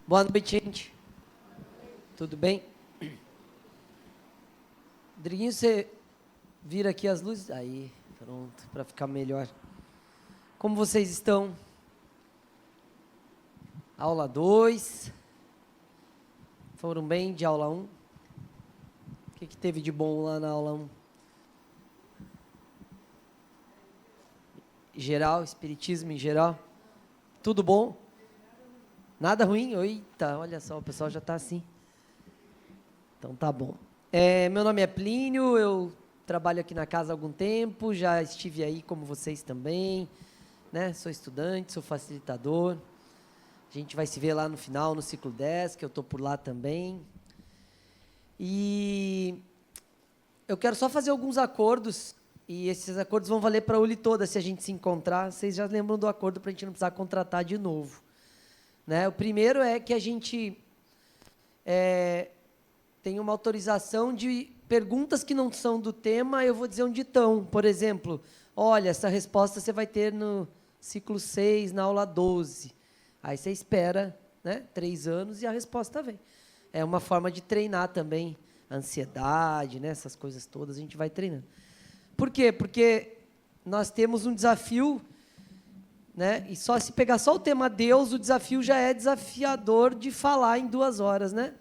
Boa noite, gente. Tudo bem? Rodriguinho, você vira aqui as luzes? Aí, pronto, para ficar melhor. Como vocês estão? Aula 2. Foram bem de aula 1? O que teve de bom lá na aula 1? Geral, espiritismo em geral? Tudo bom? Nada ruim? Eita, olha só, o pessoal já está assim. Então tá bom. Meu nome é Plínio, eu trabalho aqui na casa há algum tempo, já estive aí como vocês também, né? Sou estudante, sou facilitador. A gente vai se ver lá no final, no ciclo 10, que eu estou por lá também. E eu quero só fazer alguns acordos, e esses acordos vão valer para a ULI toda, se a gente se encontrar. Vocês já lembram do acordo para a gente não precisar contratar de novo. Né? O primeiro é que a gente tem uma autorização de perguntas que não são do tema, eu vou dizer onde estão. Por exemplo, olha, essa resposta você vai ter no ciclo 6, na aula 12. Aí você espera, né, 3 anos e a resposta vem. É uma forma de treinar também a ansiedade, né, essas coisas todas, a gente vai treinando. Por quê? Porque nós temos um desafio, né, e só se pegar só o tema Deus, o desafio já é desafiador de falar em 2 horas, né?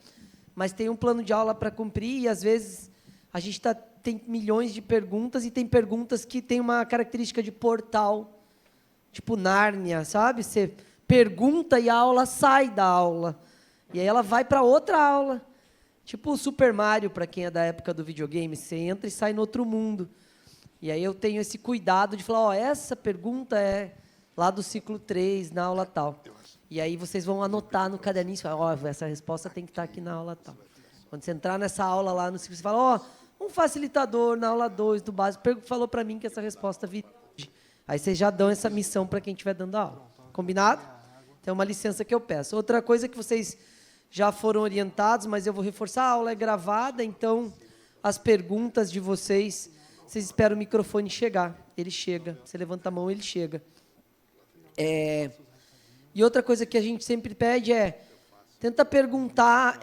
Mas tem um plano de aula para cumprir e, às vezes, a gente tem milhões de perguntas e tem perguntas que têm uma característica de portal, tipo Nárnia, sabe? Você pergunta e a aula sai da aula. E aí ela vai para outra aula. Tipo o Super Mario, para quem é da época do videogame, você entra e sai no outro mundo. E aí eu tenho esse cuidado de falar, ó, essa pergunta é lá do ciclo 3, na aula tal. E aí vocês vão anotar no caderninho, ó, essa resposta tem que estar aqui na aula tal. Quando você entrar nessa aula lá no ciclo, você fala, ó, um facilitador na aula 2 do básico falou para mim que essa resposta viria hoje. Aí vocês já dão essa missão para quem estiver dando a aula. Combinado? Então, é uma licença que eu peço. Outra coisa que vocês já foram orientados, mas eu vou reforçar, a aula é gravada, então as perguntas de vocês esperam o microfone chegar. Ele chega. Você levanta a mão, ele chega. E outra coisa que a gente sempre pede tenta perguntar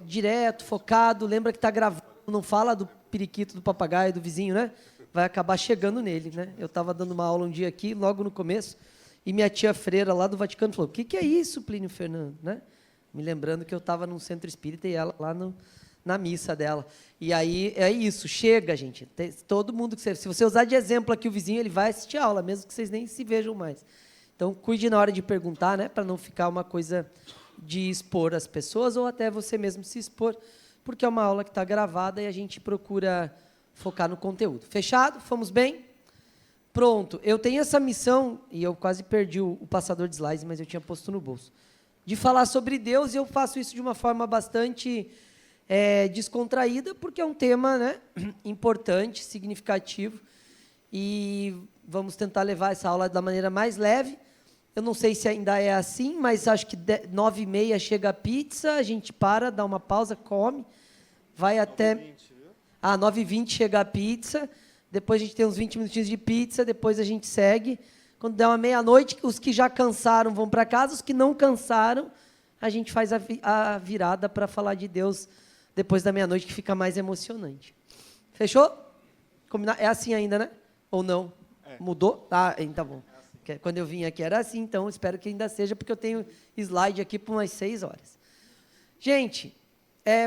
direto, focado, lembra que está gravando, não fala do periquito, do papagaio, do vizinho, né? Vai acabar chegando nele, né? Eu estava dando uma aula um dia aqui, logo no começo, e minha tia freira lá do Vaticano falou, o que é isso, Plínio Fernando? Né? Me lembrando que eu estava num centro espírita e ela lá na missa dela. E aí é isso, chega, gente. Todo mundo que se você usar de exemplo aqui o vizinho, ele vai assistir a aula, mesmo que vocês nem se vejam mais. Então, cuide na hora de perguntar, né, para não ficar uma coisa de expor as pessoas ou até você mesmo se expor, porque é uma aula que está gravada e a gente procura focar no conteúdo. Fechado? Fomos bem? Pronto. Eu tenho essa missão, e eu quase perdi o passador de slides, mas eu tinha posto no bolso, de falar sobre Deus, e eu faço isso de uma forma bastante descontraída, porque é um tema, né, importante, significativo, e vamos tentar levar essa aula da maneira mais leve. Eu não sei se ainda é assim, mas acho que 9h30 chega a pizza, a gente para, dá uma pausa, come, vai até... 9h20, viu? 9h20 chega a pizza, depois a gente tem uns 20 minutinhos de pizza, depois a gente segue. Quando der uma meia-noite, os que já cansaram vão para casa, os que não cansaram, a gente faz a virada para falar de Deus depois da meia-noite, que fica mais emocionante. Fechou? É assim ainda, né? Ou não? Mudou? Então bom. Quando eu vim aqui era assim, então espero que ainda seja, porque eu tenho slide aqui por umas 6 horas. Gente,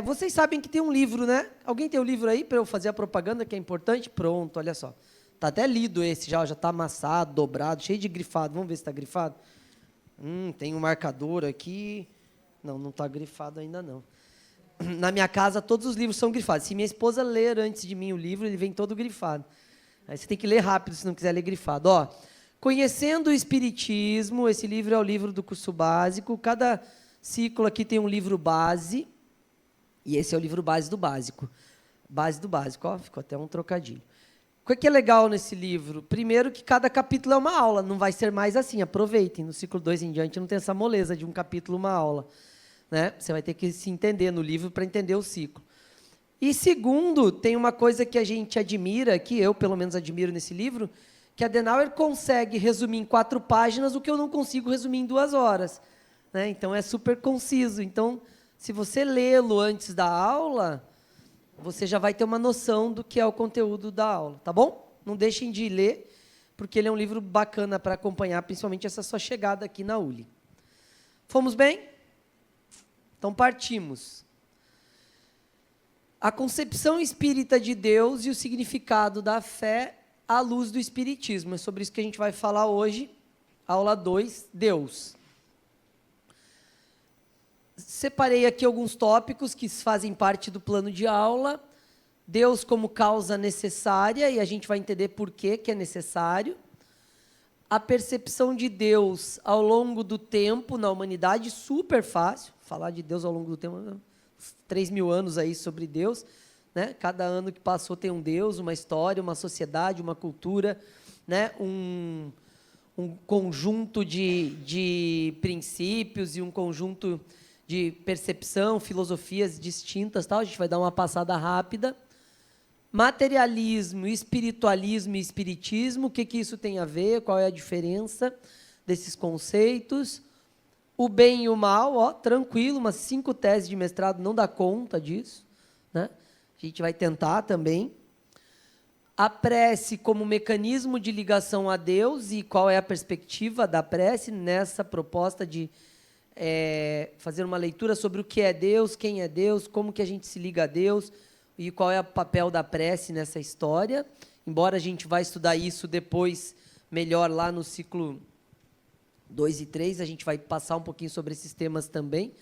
vocês sabem que tem um livro, né? Alguém tem o livro aí para eu fazer a propaganda, que é importante? Pronto, olha só. Está até lido esse já está amassado, dobrado, cheio de grifado. Vamos ver se está grifado? Tem um marcador aqui. Não está grifado ainda não. Na minha casa, todos os livros são grifados. Se minha esposa ler antes de mim o livro, ele vem todo grifado. Aí você tem que ler rápido, se não quiser ler grifado. Ó, Conhecendo o Espiritismo, esse livro é o livro do curso básico. Cada ciclo aqui tem um livro base, e esse é o livro base do básico. Base do básico, ó, ficou até um trocadilho. O que é legal nesse livro? Primeiro que cada capítulo é uma aula, não vai ser mais assim, aproveitem. No ciclo 2 em diante não tem essa moleza de um capítulo, uma aula. Né? Você vai ter que se entender no livro para entender o ciclo. E segundo, tem uma coisa que a gente admira, que eu pelo menos admiro nesse livro, que a Adenauer consegue resumir em 4 páginas o que eu não consigo resumir em 2 horas. né? Então, é super conciso. Então, se você lê-lo antes da aula, você já vai ter uma noção do que é o conteúdo da aula, tá bom? Não deixem de ler, porque ele é um livro bacana para acompanhar, principalmente essa sua chegada aqui na ULI. Fomos bem? Então, partimos. A concepção espírita de Deus e o significado da fé à luz do Espiritismo. É sobre isso que a gente vai falar hoje, aula 2, Deus. Separei aqui alguns tópicos que fazem parte do plano de aula. Deus como causa necessária, e a gente vai entender por que é necessário. A percepção de Deus ao longo do tempo na humanidade, super fácil. Falar de Deus ao longo do tempo, 3.000 anos aí sobre Deus, né? Cada ano que passou tem um Deus, uma história, uma sociedade, uma cultura, né? um conjunto de princípios e um conjunto de percepção, filosofias distintas, tal. A gente vai dar uma passada rápida. Materialismo, espiritualismo e espiritismo, o que isso tem a ver, qual é a diferença desses conceitos. O bem e o mal, tranquilo, umas 5 teses de mestrado não dá conta disso, né? A gente vai tentar também. A prece como mecanismo de ligação a Deus e qual é a perspectiva da prece nessa proposta de fazer uma leitura sobre o que é Deus, quem é Deus, como que a gente se liga a Deus e qual é o papel da prece nessa história. Embora a gente vai estudar isso depois melhor lá no ciclo 2 e 3, a gente vai passar um pouquinho sobre esses temas também,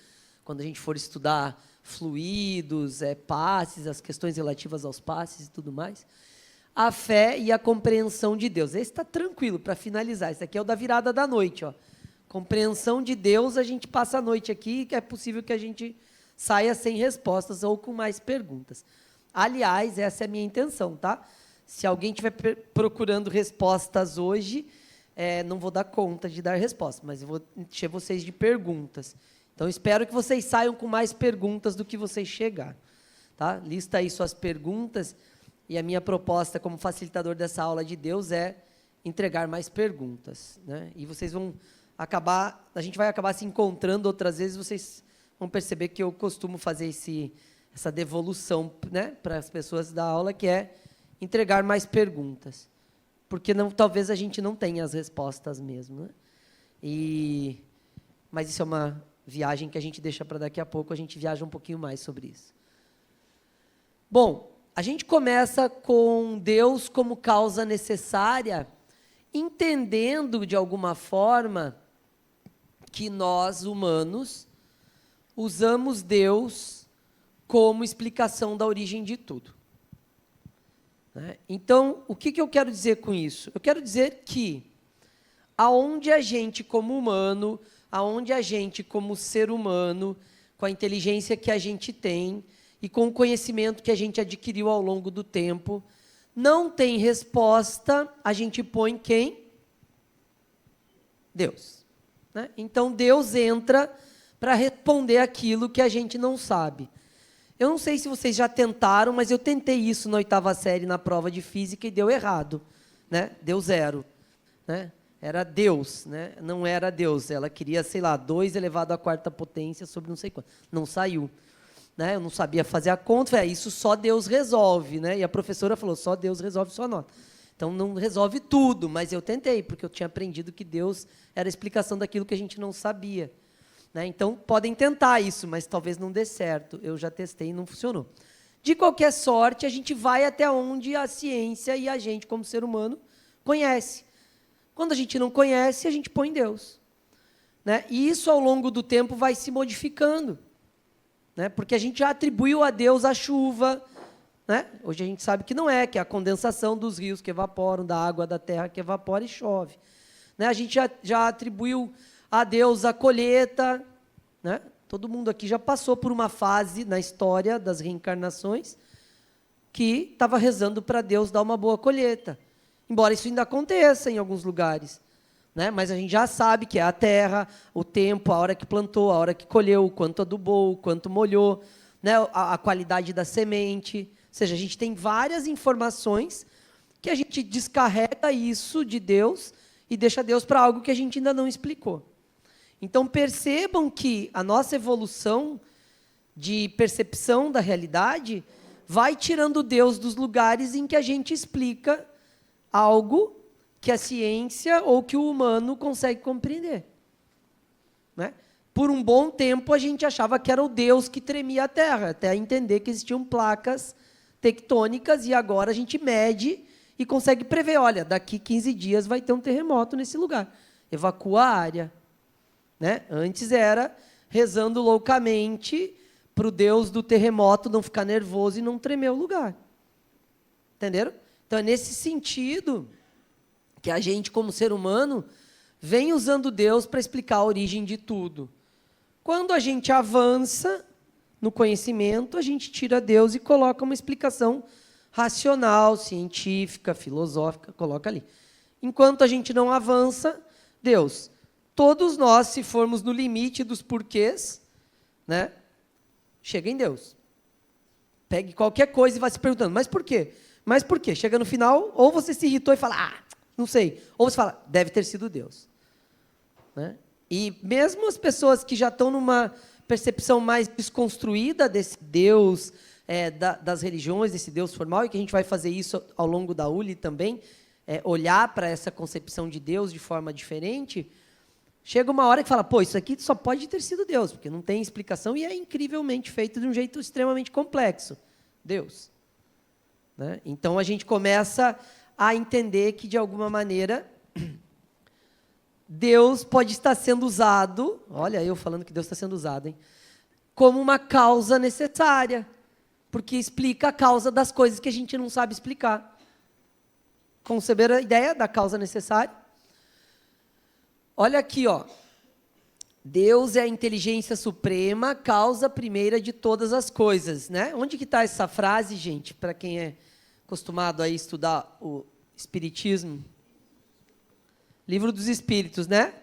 quando a gente for estudar fluidos, passes, as questões relativas aos passes e tudo mais. A fé e a compreensão de Deus. Esse está tranquilo, para finalizar. Esse aqui é o da virada da noite. Ó. Compreensão de Deus, a gente passa a noite aqui, que é possível que a gente saia sem respostas ou com mais perguntas. Aliás, essa é a minha intenção, tá? Se alguém estiver procurando respostas hoje, não vou dar conta de dar resposta, mas eu vou encher vocês de perguntas. Então, espero que vocês saiam com mais perguntas do que vocês chegaram. Tá? Lista aí suas perguntas, e a minha proposta como facilitador dessa aula de Deus é entregar mais perguntas, né? E vocês vão acabar, a gente vai acabar se encontrando outras vezes, vocês vão perceber que eu costumo fazer essa devolução, né, para as pessoas da aula, que é entregar mais perguntas. Porque talvez a gente não tenha as respostas mesmo, né? Mas isso é uma viagem que a gente deixa para daqui a pouco, a gente viaja um pouquinho mais sobre isso. Bom, a gente começa com Deus como causa necessária, entendendo, de alguma forma, que nós, humanos, usamos Deus como explicação da origem de tudo. Então, o que eu quero dizer com isso? Eu quero dizer que, aonde a gente, como humano, aonde a gente, como ser humano, com a inteligência que a gente tem e com o conhecimento que a gente adquiriu ao longo do tempo, não tem resposta, a gente põe quem? Deus. Né? Então, Deus entra para responder aquilo que a gente não sabe. Eu não sei se vocês já tentaram, mas eu tentei isso na 8ª série, na prova de física, e deu errado. Né? Deu 0. Né? Era Deus, né? Não era Deus. Ela queria, sei lá, 2 elevado à 4ª potência sobre não sei quanto. Não saiu. Né? Eu não sabia fazer a conta, isso só Deus resolve. Né? E a professora falou, só Deus resolve sua nota. Então, não resolve tudo, mas eu tentei, porque eu tinha aprendido que Deus era a explicação daquilo que a gente não sabia. Né? Então, podem tentar isso, mas talvez não dê certo. Eu já testei e não funcionou. De qualquer sorte, a gente vai até onde a ciência e a gente, como ser humano, conhece. Quando a gente não conhece, a gente põe Deus. Né? E isso, ao longo do tempo, vai se modificando. Né? Porque a gente já atribuiu a Deus a chuva. Né? Hoje a gente sabe que não é, que é a condensação dos rios que evaporam, da água da terra que evapora e chove. Né? A gente já atribuiu a Deus a colheita. Né? Todo mundo aqui já passou por uma fase na história das reencarnações que estava rezando para Deus dar uma boa colheita. Embora isso ainda aconteça em alguns lugares. Né? Mas a gente já sabe que é a terra, o tempo, a hora que plantou, a hora que colheu, o quanto adubou, o quanto molhou, né? a qualidade da semente. Ou seja, a gente tem várias informações que a gente descarrega isso de Deus e deixa Deus para algo que a gente ainda não explicou. Então, percebam que a nossa evolução de percepção da realidade vai tirando Deus dos lugares em que a gente explica algo que a ciência ou que o humano consegue compreender. Né? Por um bom tempo, a gente achava que era o Deus que tremia a Terra, até entender que existiam placas tectônicas, e agora a gente mede e consegue prever, olha, daqui 15 dias vai ter um terremoto nesse lugar. Evacua a área. Né? Antes era rezando loucamente para o Deus do terremoto não ficar nervoso e não tremer o lugar. Entenderam? Então, é nesse sentido que a gente, como ser humano, vem usando Deus para explicar a origem de tudo. Quando a gente avança no conhecimento, a gente tira Deus e coloca uma explicação racional, científica, filosófica, coloca ali. Enquanto a gente não avança, Deus, todos nós, se formos no limite dos porquês, né, chega em Deus. Pegue qualquer coisa e vai se perguntando, mas por quê? Mas por quê? Chega no final, ou você se irritou e fala, não sei. Ou você fala, deve ter sido Deus. Né? E mesmo as pessoas que já estão numa percepção mais desconstruída desse Deus, das religiões, desse Deus formal, e que a gente vai fazer isso ao longo da ULI também, olhar para essa concepção de Deus de forma diferente, chega uma hora que fala, pô, isso aqui só pode ter sido Deus, porque não tem explicação e é incrivelmente feito de um jeito extremamente complexo. Deus. Né? Então, a gente começa a entender que, de alguma maneira, Deus pode estar sendo usado, olha eu falando que Deus está sendo usado, hein, como uma causa necessária, porque explica a causa das coisas que a gente não sabe explicar. Conceber a ideia da causa necessária? Olha aqui, ó. Deus é a inteligência suprema, causa primeira de todas as coisas, né? Onde que está essa frase, gente, para quem é acostumado a estudar o Espiritismo? Livro dos Espíritos, né?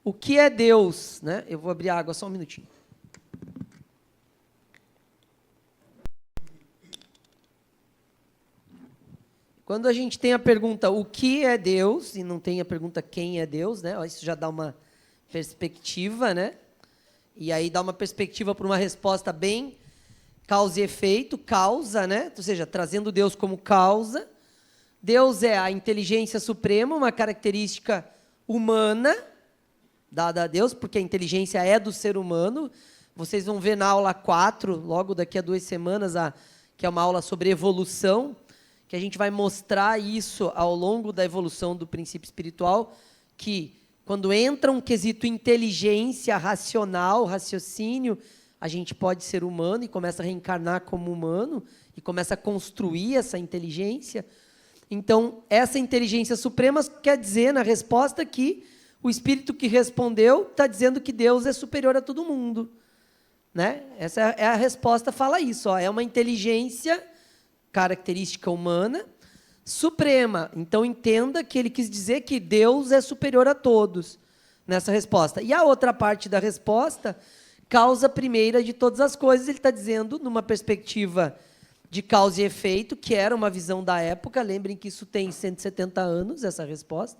O que é Deus? Né? Eu vou abrir a água só um minutinho. Quando a gente tem a pergunta o que é Deus, e não tem a pergunta quem é Deus, né? Isso já dá uma perspectiva, né? E aí dá uma perspectiva para uma resposta bem causa e efeito, causa, né? Ou seja, trazendo Deus como causa. Deus é a inteligência suprema, uma característica humana, dada a Deus, porque a inteligência é do ser humano. Vocês vão ver na aula 4, logo daqui a 2 semanas, que é uma aula sobre evolução, que a gente vai mostrar isso ao longo da evolução do princípio espiritual, que quando entra um quesito inteligência, racional, raciocínio, a gente pode ser humano e começa a reencarnar como humano, e começa a construir essa inteligência. Então, essa inteligência suprema quer dizer, na resposta, que o espírito que respondeu está dizendo que Deus é superior a todo mundo. Né? Essa é a resposta, fala isso. Ó, é uma inteligência, característica humana, suprema. Então, entenda que ele quis dizer que Deus é superior a todos, nessa resposta. E a outra parte da resposta, causa primeira de todas as coisas, ele está dizendo, numa perspectiva de causa e efeito, que era uma visão da época, lembrem que isso tem 170 anos, essa resposta,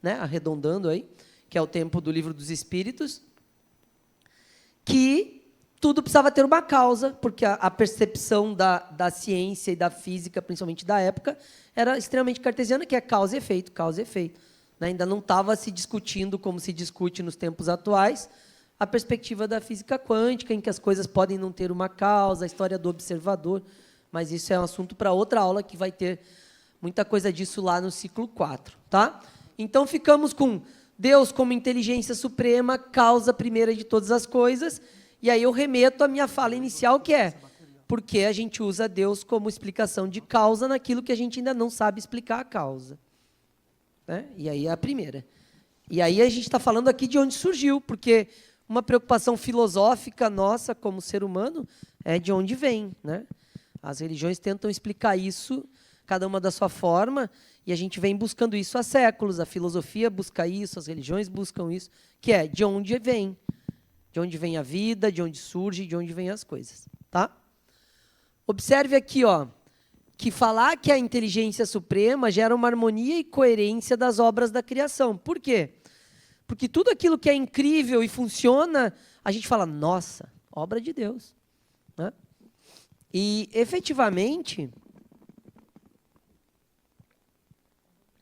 né, arredondando aí, que é o tempo do Livro dos Espíritos, que tudo precisava ter uma causa, porque a percepção da ciência e da física, principalmente da época, era extremamente cartesiana, que é causa e efeito, causa e efeito. Né, ainda não estava se discutindo como se discute nos tempos atuais, a perspectiva da física quântica, em que as coisas podem não ter uma causa, a história do observador, mas isso é um assunto para outra aula, que vai ter muita coisa disso lá no ciclo 4. Tá? Então, ficamos com Deus como inteligência suprema, causa primeira de todas as coisas, e aí eu remeto à minha fala inicial, que é porque a gente usa Deus como explicação de causa naquilo que a gente ainda não sabe explicar a causa. Né? E aí é a primeira. E aí a gente está falando aqui de onde surgiu, porque uma preocupação filosófica nossa como ser humano é de onde vem, né? As religiões tentam explicar isso, cada uma da sua forma, e a gente vem buscando isso há séculos. A filosofia busca isso, as religiões buscam isso, que é de onde vem a vida, de onde surge, de onde vêm as coisas. Tá? Observe aqui, ó, que falar que a inteligência suprema gera uma harmonia e coerência das obras da criação. Por quê? Porque tudo aquilo que é incrível e funciona, a gente fala, nossa, obra de Deus. Né? E, efetivamente,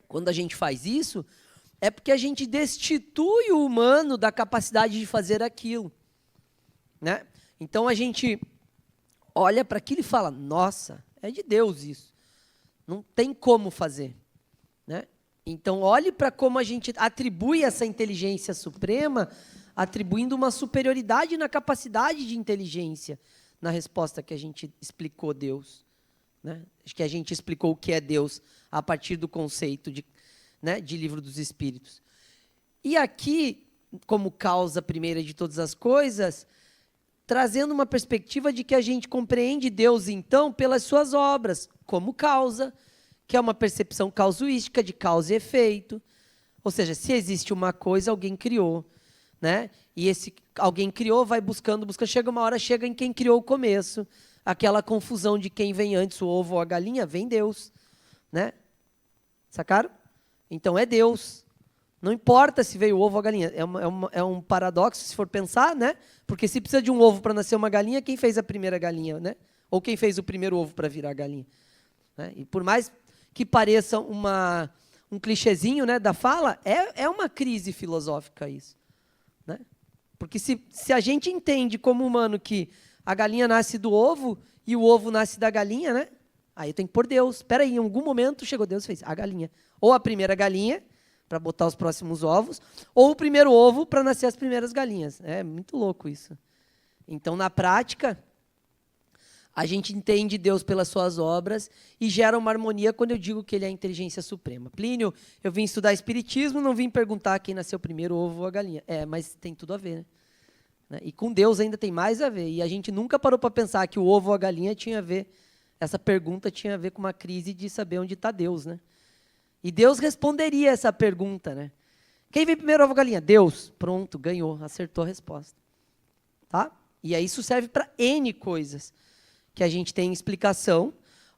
quando a gente faz isso, é porque a gente destitui o humano da capacidade de fazer aquilo. Né? Então, a gente olha para aquilo e fala, nossa, é de Deus isso. Não tem como fazer. Né? Então, olhe para como a gente atribui essa inteligência suprema, atribuindo uma superioridade na capacidade de inteligência, na resposta que a gente explicou Deus. Né? Acho que a gente explicou o que é Deus a partir do conceito de Livro dos Espíritos. E aqui, como causa primeira de todas as coisas, trazendo uma perspectiva de que a gente compreende Deus, então, pelas suas obras, como causa, que é uma percepção causuística de causa e efeito. Ou seja, se existe uma coisa, alguém criou. Né? E esse alguém criou, vai buscando, chega uma hora, chega em quem criou o começo. Aquela confusão de quem vem antes, o ovo ou a galinha, vem Deus. Né? Sacaram? Então é Deus. Não importa se veio o ovo ou a galinha. É um paradoxo, se for pensar, né? Porque se precisa de um ovo para nascer uma galinha, quem fez a primeira galinha? Né? Ou quem fez o primeiro ovo para virar galinha? Né? E por mais que pareça um clichêzinho, né, da fala, é uma crise filosófica isso. Né? Porque se a gente entende como humano que a galinha nasce do ovo e o ovo nasce da galinha, né? Aí tem que pôr Deus. Espera aí, em algum momento chegou Deus e fez a galinha. Ou a primeira galinha, para botar os próximos ovos, ou o primeiro ovo para nascer as primeiras galinhas. É muito louco isso. Então, na prática, a gente entende Deus pelas suas obras e gera uma harmonia quando eu digo que ele é a inteligência suprema. Plínio, eu vim estudar espiritismo, não vim perguntar quem nasceu primeiro, o ovo ou a galinha. Mas tem tudo a ver. Né? E com Deus ainda tem mais a ver. E a gente nunca parou para pensar que o ovo ou a galinha tinha a ver, essa pergunta tinha a ver com uma crise de saber onde está Deus. Né? E Deus responderia essa pergunta. Né? Quem veio primeiro, ovo ou galinha? Deus. Pronto, ganhou, acertou a resposta. Tá? E aí isso serve para N coisas que a gente tem explicação,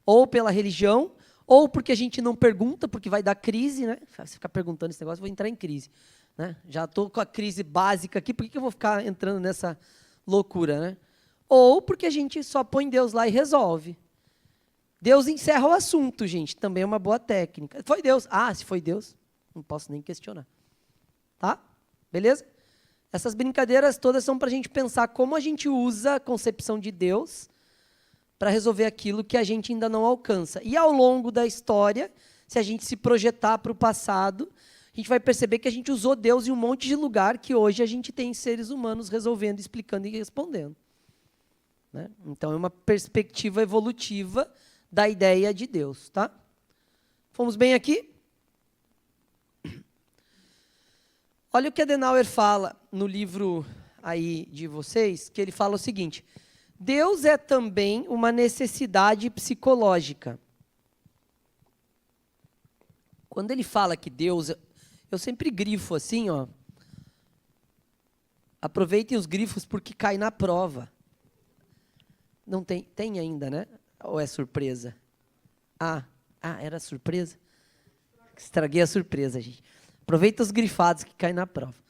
ou pela religião, ou porque a gente não pergunta, porque vai dar crise, né? Se ficar perguntando esse negócio, eu vou entrar em crise. Né? Já estou com a crise básica aqui, por que eu vou ficar entrando nessa loucura? Né? Ou porque a gente só põe Deus lá e resolve. Deus encerra o assunto, gente, também é uma boa técnica. Foi Deus. Ah, se foi Deus, não posso nem questionar. Tá? Beleza? Essas brincadeiras todas são para a gente pensar como a gente usa a concepção de Deus para resolver aquilo que a gente ainda não alcança. E ao longo da história, se a gente se projetar para o passado, a gente vai perceber que a gente usou Deus em um monte de lugar que hoje a gente tem seres humanos resolvendo, explicando e respondendo. Né? Então, é uma perspectiva evolutiva da ideia de Deus. Tá? Fomos bem aqui? Olha o que Adenauer fala no livro aí de vocês, que ele fala o seguinte: Deus é também uma necessidade psicológica. Quando ele fala que Deus, eu sempre grifo assim, ó. Aproveitem os grifos porque cai na prova. Não tem ainda, né? Ou é surpresa? Era surpresa? Estraguei a surpresa, gente. Aproveita os grifados que caem na prova.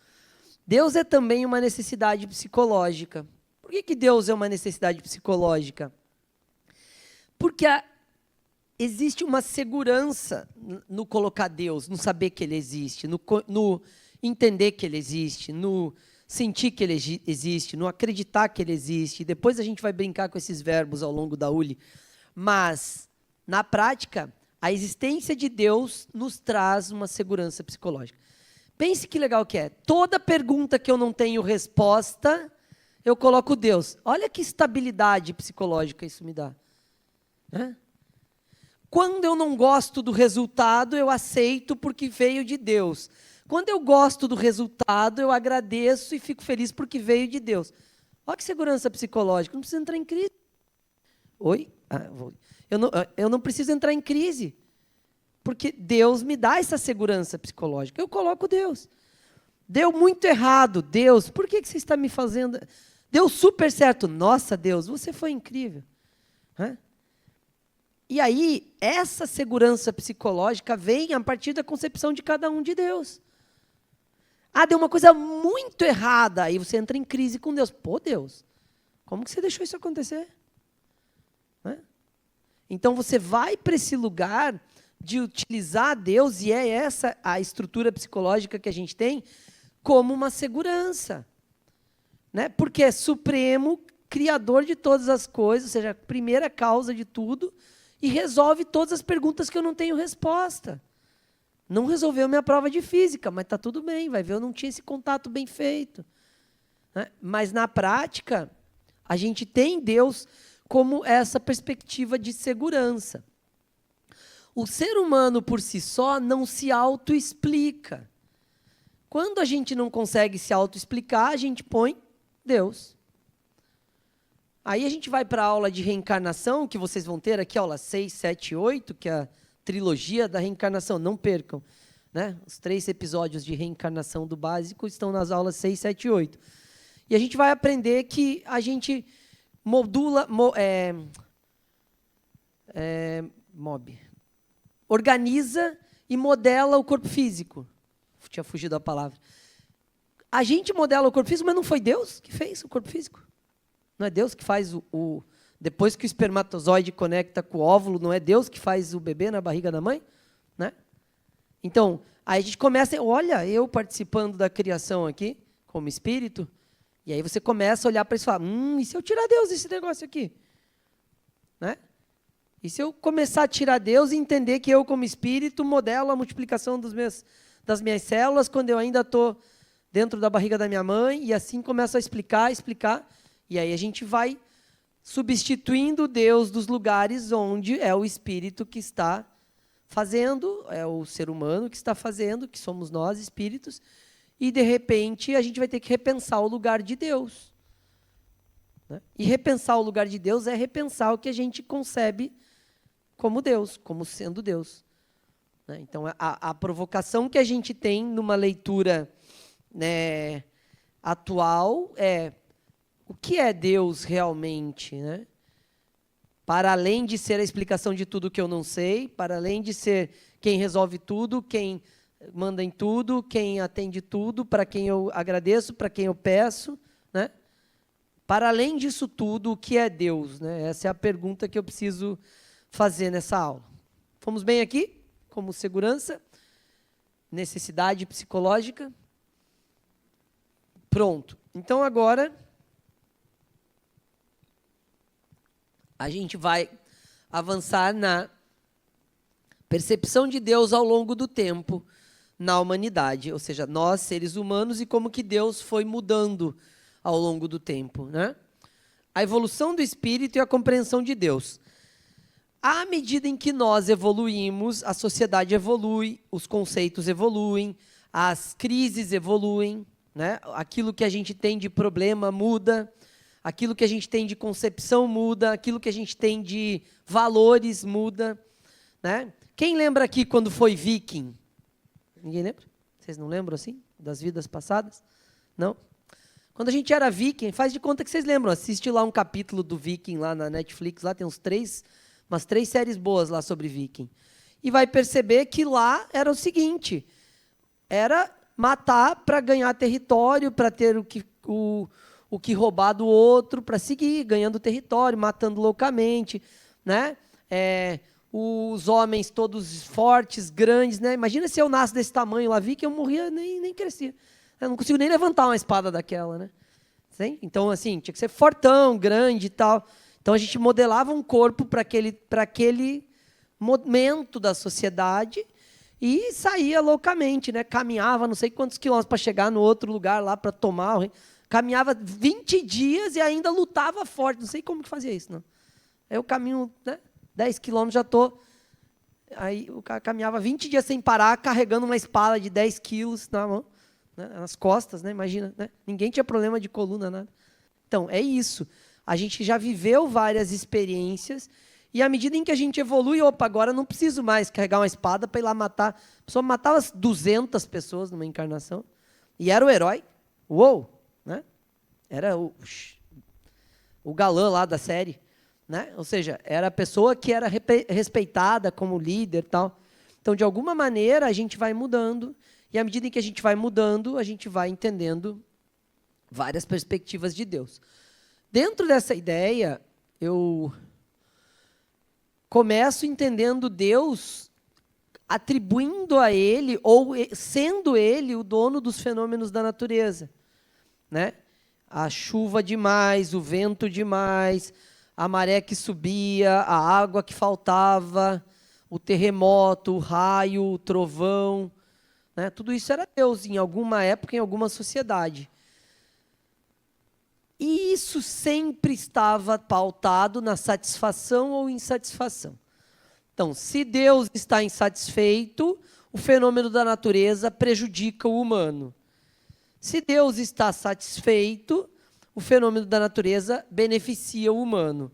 Deus é também uma necessidade psicológica. Por que Deus é uma necessidade psicológica? Porque existe uma segurança no colocar Deus, no saber que Ele existe, no entender que Ele existe, no sentir que Ele existe, no acreditar que Ele existe. Depois a gente vai brincar com esses verbos ao longo da ULI. Mas, na prática, a existência de Deus nos traz uma segurança psicológica. Pense que legal que é. Toda pergunta que eu não tenho resposta, eu coloco Deus. Olha que estabilidade psicológica isso me dá. Quando eu não gosto do resultado, eu aceito porque veio de Deus. Quando eu gosto do resultado, eu agradeço e fico feliz porque veio de Deus. Olha que segurança psicológica. Não precisa entrar em crise. Oi? Eu não preciso entrar em crise. Porque Deus me dá essa segurança psicológica. Eu coloco Deus. Deu muito errado. Deus, por que você está me fazendo... Deu super certo. Nossa, Deus, você foi incrível. E aí, essa segurança psicológica vem a partir da concepção de cada um de Deus. Ah, deu uma coisa muito errada. Aí você entra em crise com Deus. Pô, Deus, como que você deixou isso acontecer? Né? Então você vai para esse lugar de utilizar Deus, e é essa a estrutura psicológica que a gente tem, como uma segurança. Né? Porque é supremo, criador de todas as coisas, ou seja, a primeira causa de tudo, e resolve todas as perguntas que eu não tenho resposta. Não resolveu minha prova de física, mas está tudo bem, vai ver, eu não tinha esse contato bem feito. Né? Mas, na prática, a gente tem Deus como essa perspectiva de segurança. O ser humano, por si só, não se autoexplica. Quando a gente não consegue se autoexplicar, a gente põe Deus. Aí a gente vai para a aula de reencarnação, que vocês vão ter aqui, aula 6, 7 e 8, que é a trilogia da reencarnação, não percam. Né? Os 3 episódios de reencarnação do básico estão nas aulas 6, 7 e 8. E a gente vai aprender que a gente organiza e modela o corpo físico. Tinha fugido a palavra. A gente modela o corpo físico, mas não foi Deus que fez o corpo físico? Não é Deus que faz depois que o espermatozoide conecta com o óvulo, não é Deus que faz o bebê na barriga da mãe? Né? Então, aí a gente começa, olha, eu participando da criação aqui, como espírito, e aí você começa a olhar para isso e falar, e se eu tirar Deus desse negócio aqui? Né? E se eu começar a tirar Deus e entender que eu, como espírito, modelo a multiplicação das minhas células quando eu ainda estou dentro da barriga da minha mãe, e assim começo a explicar, e aí a gente vai substituindo Deus dos lugares onde é o espírito que está fazendo, é o ser humano que está fazendo, que somos nós, espíritos, e, de repente, a gente vai ter que repensar o lugar de Deus. Né? E repensar o lugar de Deus é repensar o que a gente concebe como Deus, como sendo Deus. Né? Então, a provocação que a gente tem numa leitura, né, atual é o que é Deus realmente, né? Para além de ser a explicação de tudo que eu não sei, para além de ser quem resolve tudo, quem manda em tudo, quem atende tudo, para quem eu agradeço, para quem eu peço, né? Para além disso tudo, o que é Deus? Né? Essa é a pergunta que eu preciso fazer nessa aula. Fomos bem aqui? Como segurança, necessidade psicológica. Pronto. Então, agora, a gente vai avançar na percepção de Deus ao longo do tempo na humanidade, ou seja, nós, seres humanos, e como que Deus foi mudando ao longo do tempo. Né? A evolução do espírito e a compreensão de Deus. À medida em que nós evoluímos, a sociedade evolui, os conceitos evoluem, as crises evoluem, né? Aquilo que a gente tem de problema muda, aquilo que a gente tem de concepção muda, aquilo que a gente tem de valores muda. Né? Quem lembra aqui quando foi viking? Ninguém lembra? Vocês não lembram assim? Das vidas passadas? Não? Quando a gente era viking, faz de conta que vocês lembram. Assiste lá um capítulo do Viking lá na Netflix, lá tem umas 3 séries boas lá sobre viking. E vai perceber que lá era o seguinte, era matar para ganhar território, para ter o que roubar do outro, para seguir ganhando território, matando loucamente, né? Os homens todos fortes, grandes, né? Imagina se eu nasço desse tamanho lá, vi que eu morria, nem crescia. Eu não consigo nem levantar uma espada daquela, né? Sim? Então, assim, tinha que ser fortão, grande e tal. Então, a gente modelava um corpo para aquele momento da sociedade e saía loucamente, né? Caminhava não sei quantos quilômetros para chegar no outro lugar lá para tomar o rei. Caminhava 20 dias e ainda lutava forte. Não sei como que fazia isso, não. Aí eu caminho, né, 10 quilômetros, já estou... Aí o cara caminhava 20 dias sem parar, carregando uma espada de 10 quilos na mão, né, nas costas, né, imagina. Né? Ninguém tinha problema de coluna, nada. Então, é isso. A gente já viveu várias experiências e, à medida em que a gente evolui, agora não preciso mais carregar uma espada para ir lá matar. A pessoa matava 200 pessoas numa encarnação e era o herói. Uou! Né? Era o galã lá da série. Né? Ou seja, era a pessoa que era respeitada como líder. Tal. Então, de alguma maneira, a gente vai mudando E à medida em que a gente vai mudando, a gente vai entendendo várias perspectivas de Deus. Dentro dessa ideia, eu começo entendendo Deus atribuindo a Ele, ou sendo Ele o dono dos fenômenos da natureza, né? A chuva demais, o vento demais, a maré que subia, a água que faltava, o terremoto, o raio, o trovão, né? Tudo isso era Deus em alguma época, em alguma sociedade. E isso sempre estava pautado na satisfação ou insatisfação. Então, se Deus está insatisfeito, o fenômeno da natureza prejudica o humano. Se Deus está satisfeito, o fenômeno da natureza beneficia o humano.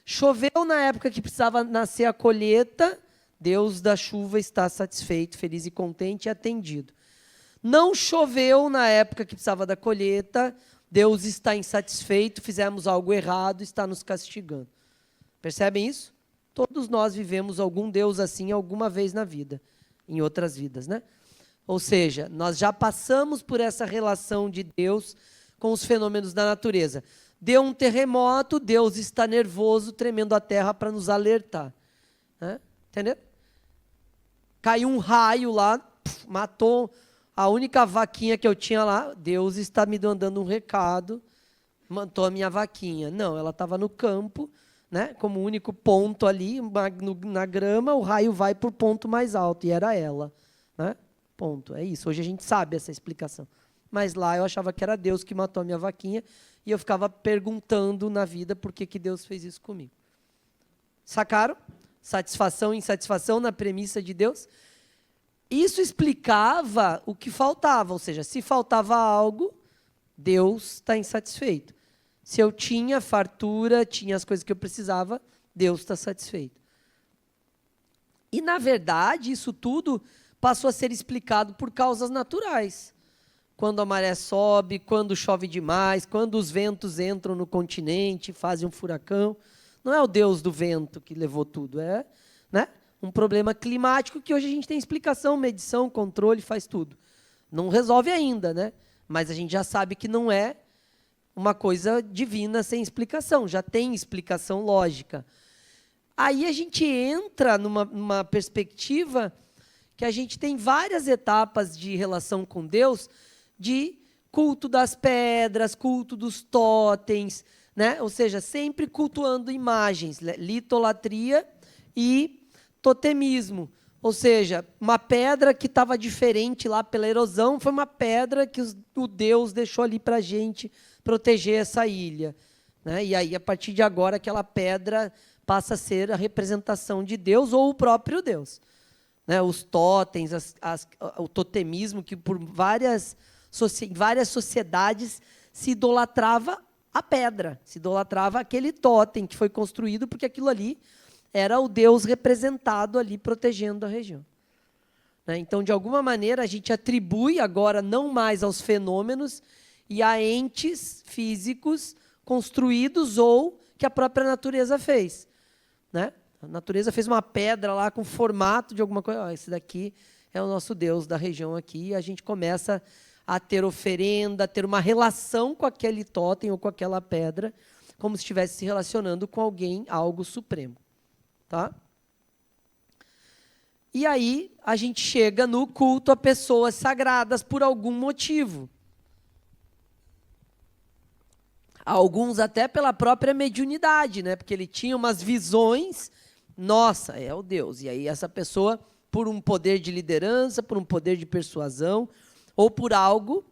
Choveu na época que precisava nascer a colheita, Deus da chuva está satisfeito, feliz e contente e atendido. Não choveu na época que precisava da colheita, Deus está insatisfeito, fizemos algo errado, está nos castigando. Percebem isso? Todos nós vivemos algum Deus assim alguma vez na vida, em outras vidas, né? Ou seja, nós já passamos por essa relação de Deus com os fenômenos da natureza. Deu um terremoto, Deus está nervoso, tremendo a terra para nos alertar. Né? Entendeu? Caiu um raio lá, matou a única vaquinha que eu tinha lá, Deus está me dando um recado, matou a minha vaquinha. Não, ela estava no campo, né? Como único ponto ali, na grama, o raio vai para o ponto mais alto, e era ela. Né? Ponto, é isso. Hoje a gente sabe essa explicação. Mas lá eu achava que era Deus que matou a minha vaquinha, e eu ficava perguntando na vida por que Deus fez isso comigo. Sacaram? Satisfação e insatisfação na premissa de Deus. Isso explicava o que faltava, ou seja, se faltava algo, Deus está insatisfeito. Se eu tinha fartura, tinha as coisas que eu precisava, Deus está satisfeito. E, na verdade, isso tudo passou a ser explicado por causas naturais. Quando a maré sobe, quando chove demais, quando os ventos entram no continente, fazem um furacão. Não é o Deus do vento que levou tudo, é, né, um problema climático que hoje a gente tem explicação, medição, controle, faz tudo. Não resolve ainda, né? Mas a gente já sabe que não é uma coisa divina sem explicação, já tem explicação lógica. Aí a gente entra numa perspectiva que a gente tem várias etapas de relação com Deus, de culto das pedras, culto dos totens, né? Ou seja, sempre cultuando imagens, litolatria e totemismo. Ou seja, uma pedra que estava diferente lá pela erosão, foi uma pedra que o Deus deixou ali para a gente proteger essa ilha. Né? E aí, a partir de agora, aquela pedra passa a ser a representação de Deus ou o próprio Deus. Né? Os totens, o totemismo, que por várias sociedades se idolatrava a pedra, se idolatrava aquele totem que foi construído, porque aquilo ali era o Deus representado ali protegendo a região. Né? Então, de alguma maneira, a gente atribui agora não mais aos fenômenos e a entes físicos construídos ou que a própria natureza fez. Né? A natureza fez uma pedra lá com formato de alguma coisa. Esse daqui é o nosso Deus da região aqui. E a gente começa a ter oferenda, a ter uma relação com aquele totem ou com aquela pedra, como se estivesse se relacionando com alguém, algo supremo. Tá? E aí a gente chega no culto a pessoas sagradas por algum motivo. Alguns até pela própria mediunidade, né? Porque ele tinha umas visões, nossa, é o Deus. E aí essa pessoa, por um poder de liderança, por um poder de persuasão, ou por algo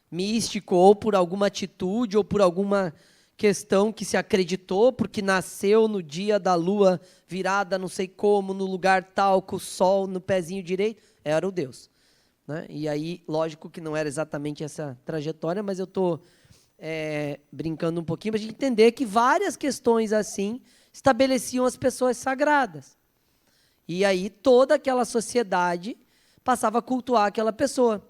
místico, ou por alguma atitude, ou por alguma questão que se acreditou, porque nasceu no dia da lua virada, não sei como, no lugar tal, com o sol no pezinho direito, era o Deus. Né? E aí, lógico que não era exatamente essa trajetória, mas eu estou brincando um pouquinho para a gente entender que várias questões assim estabeleciam as pessoas sagradas. E aí toda aquela sociedade passava a cultuar aquela pessoa.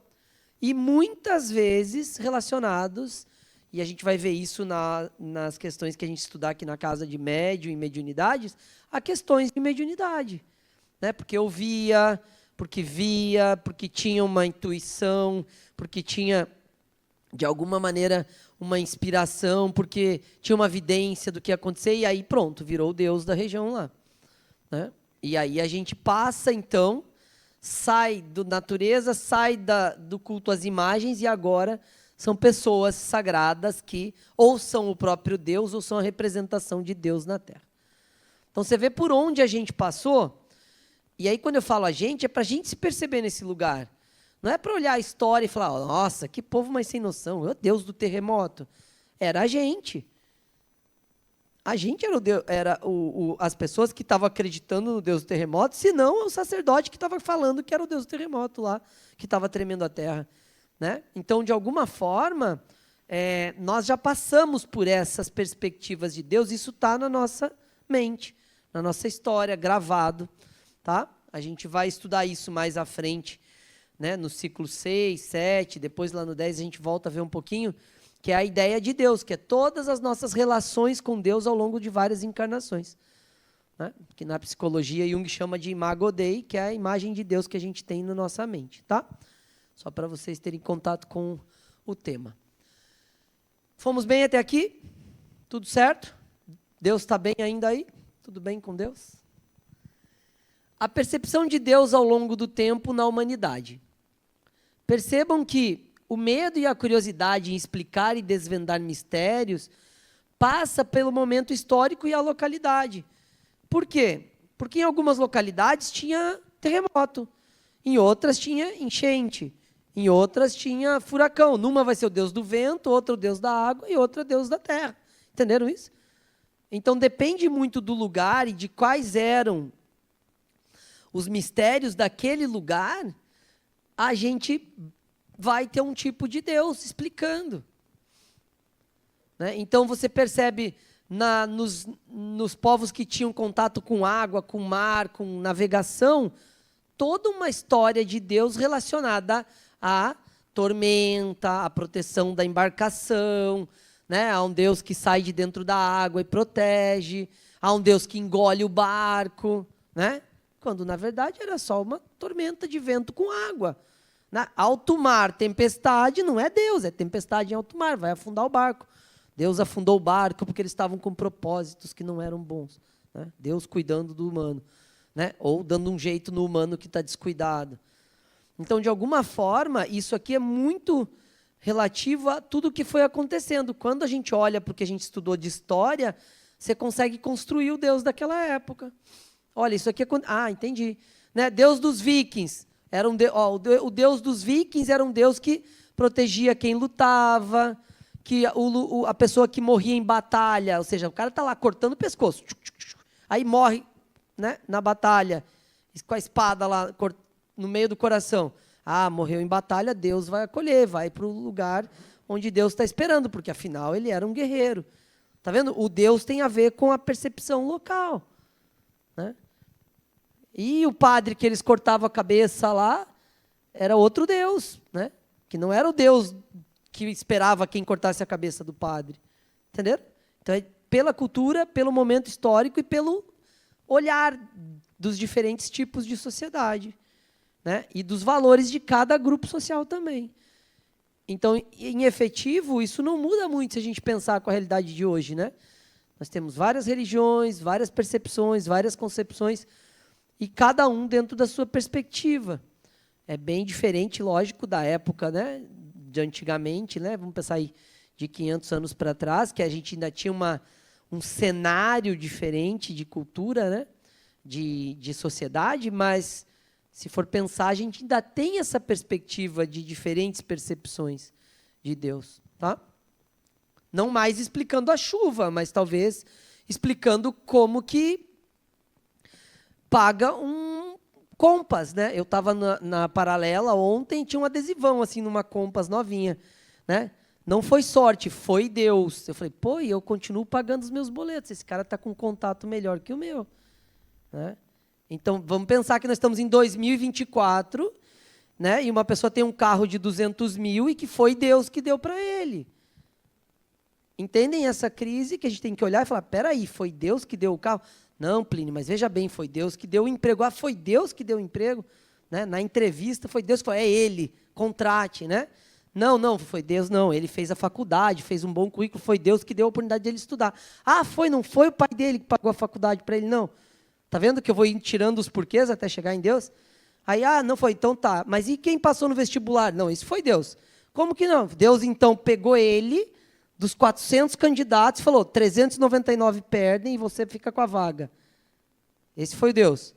E muitas vezes relacionados, e a gente vai ver isso nas questões que a gente estudar aqui na casa de médium e mediunidades, a questões de mediunidade. Né? Porque eu via, porque via, porque tinha uma intuição, porque tinha, de alguma maneira, uma inspiração, porque tinha uma evidência do que ia acontecer, e aí pronto, virou o Deus da região lá. Né? E aí a gente passa, então, sai da natureza, sai do culto às imagens, e agora são pessoas sagradas que ou são o próprio Deus, ou são a representação de Deus na Terra. Então, você vê por onde a gente passou, e aí quando eu falo a gente, é para a gente se perceber nesse lugar. Não é para olhar a história e falar, nossa, que povo mais sem noção, meu Deus do terremoto. Era a gente. A gente era, as pessoas que estavam acreditando no Deus do terremoto, senão o sacerdote que estava falando que era o Deus do terremoto lá, que estava tremendo a terra. Né? Então, de alguma forma, nós já passamos por essas perspectivas de Deus, isso está na nossa mente, na nossa história, gravado. Tá? A gente vai estudar isso mais à frente, né? No ciclo 6, 7, depois lá no 10 a gente volta a ver um pouquinho, que é a ideia de Deus, que é todas as nossas relações com Deus ao longo de várias encarnações. Né? Que na psicologia Jung chama de imago Dei, que é a imagem de Deus que a gente tem na nossa mente. Tá? Só para vocês terem contato com o tema. Fomos bem até aqui? Tudo certo? Deus está bem ainda aí? Tudo bem com Deus? A percepção de Deus ao longo do tempo na humanidade. Percebam que o medo e a curiosidade em explicar e desvendar mistérios passa pelo momento histórico e a localidade. Por quê? Porque em algumas localidades tinha terremoto, em outras tinha enchente, em outras tinha furacão. Numa vai ser o Deus do vento, outra o Deus da água e outra o Deus da terra. Entenderam isso? Então depende muito do lugar e de quais eram os mistérios daquele lugar, a gente vai ter um tipo de Deus explicando. Né? Então, você percebe nos povos que tinham contato com água, com mar, com navegação, toda uma história de Deus relacionada à tormenta, à proteção da embarcação, né? A um Deus que sai de dentro da água e protege, a um Deus que engole o barco, né? Quando, na verdade, era só uma tormenta de vento com água. Alto mar, tempestade, não é Deus, é tempestade em alto mar, vai afundar o barco. Deus afundou o barco porque eles estavam com propósitos que não eram bons. Né? Deus cuidando do humano. Né? Ou dando um jeito no humano que está descuidado. Então, de alguma forma, isso aqui é muito relativo a tudo o que foi acontecendo. Quando a gente olha para o que a gente estudou de história, você consegue construir o Deus daquela época. Olha, isso aqui é... Ah, entendi. Né? Deus dos vikings. O Deus dos vikings era um Deus que protegia quem lutava, que a pessoa que morria em batalha, ou seja, o cara está lá cortando o pescoço, aí morre, né, na batalha, com a espada lá no meio do coração. Ah, morreu em batalha, Deus vai acolher, vai para o lugar onde Deus está esperando, porque afinal ele era um guerreiro. Está vendo? O Deus tem a ver com a percepção local. Né? E o padre que eles cortavam a cabeça lá era outro Deus, né? Que não era o Deus que esperava quem cortasse a cabeça do padre. Entenderam? Então, é pela cultura, pelo momento histórico e pelo olhar dos diferentes tipos de sociedade. Né? E dos valores de cada grupo social também. Então, em efetivo, isso não muda muito se a gente pensar com a realidade de hoje. Né? Nós temos várias religiões, várias percepções, várias concepções, e cada um dentro da sua perspectiva. É bem diferente, lógico, da época, né, de antigamente, né? Vamos pensar aí de 500 anos para trás, que a gente ainda tinha um cenário diferente de cultura, né, de sociedade, mas, se for pensar, a gente ainda tem essa perspectiva de diferentes percepções de Deus. Tá? Não mais explicando a chuva, mas talvez explicando como que paga um Compass, né? Eu estava na Paralela ontem, tinha um adesivão assim numa Compass novinha, né? Não foi sorte, foi Deus. Eu falei, pô, e eu continuo pagando os meus boletos. Esse cara está com um contato melhor que o meu, né? Então, vamos pensar que nós estamos em 2024, né? E uma pessoa tem um carro de 200 mil e que foi Deus que deu para ele. Entendem essa crise que a gente tem que olhar e falar, peraí, foi Deus que deu o carro? Não, Plínio, mas veja bem, foi Deus que deu o emprego. Ah, foi Deus que deu o emprego? né? Na entrevista foi Deus que falou, é ele, contrate, né? Não, foi Deus, não. Ele fez a faculdade, fez um bom currículo, foi Deus que deu a oportunidade dele estudar. Ah, não foi o pai dele que pagou a faculdade para ele, não. Tá vendo que eu vou tirando os porquês até chegar em Deus? Aí, não foi, então tá. Mas e quem passou no vestibular? Não, isso foi Deus. Como que não? Deus, então, pegou ele, dos 400 candidatos, falou, 399 perdem e você fica com a vaga. Esse foi Deus.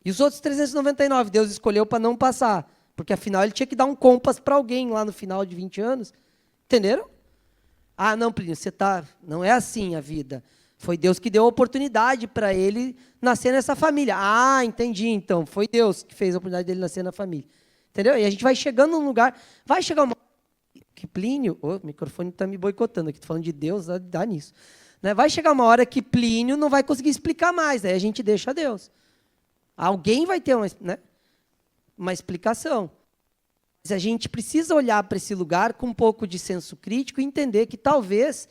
E os outros 399, Deus escolheu para não passar. Porque, afinal, ele tinha que dar um compass para alguém lá no final de 20 anos. Entenderam? Não, Plínio, não é assim a vida. Foi Deus que deu a oportunidade para ele nascer nessa família. Entendi, então. Foi Deus que fez a oportunidade dele nascer na família. Entendeu? E a gente vai chegando num lugar... Vai chegar uma... Que Plínio... O microfone está me boicotando aqui. Estou falando de Deus, dá nisso. Né? Vai chegar uma hora que Plínio não vai conseguir explicar mais. Aí a gente deixa Deus. Alguém vai ter uma explicação. Mas a gente precisa olhar para esse lugar com um pouco de senso crítico e entender que talvez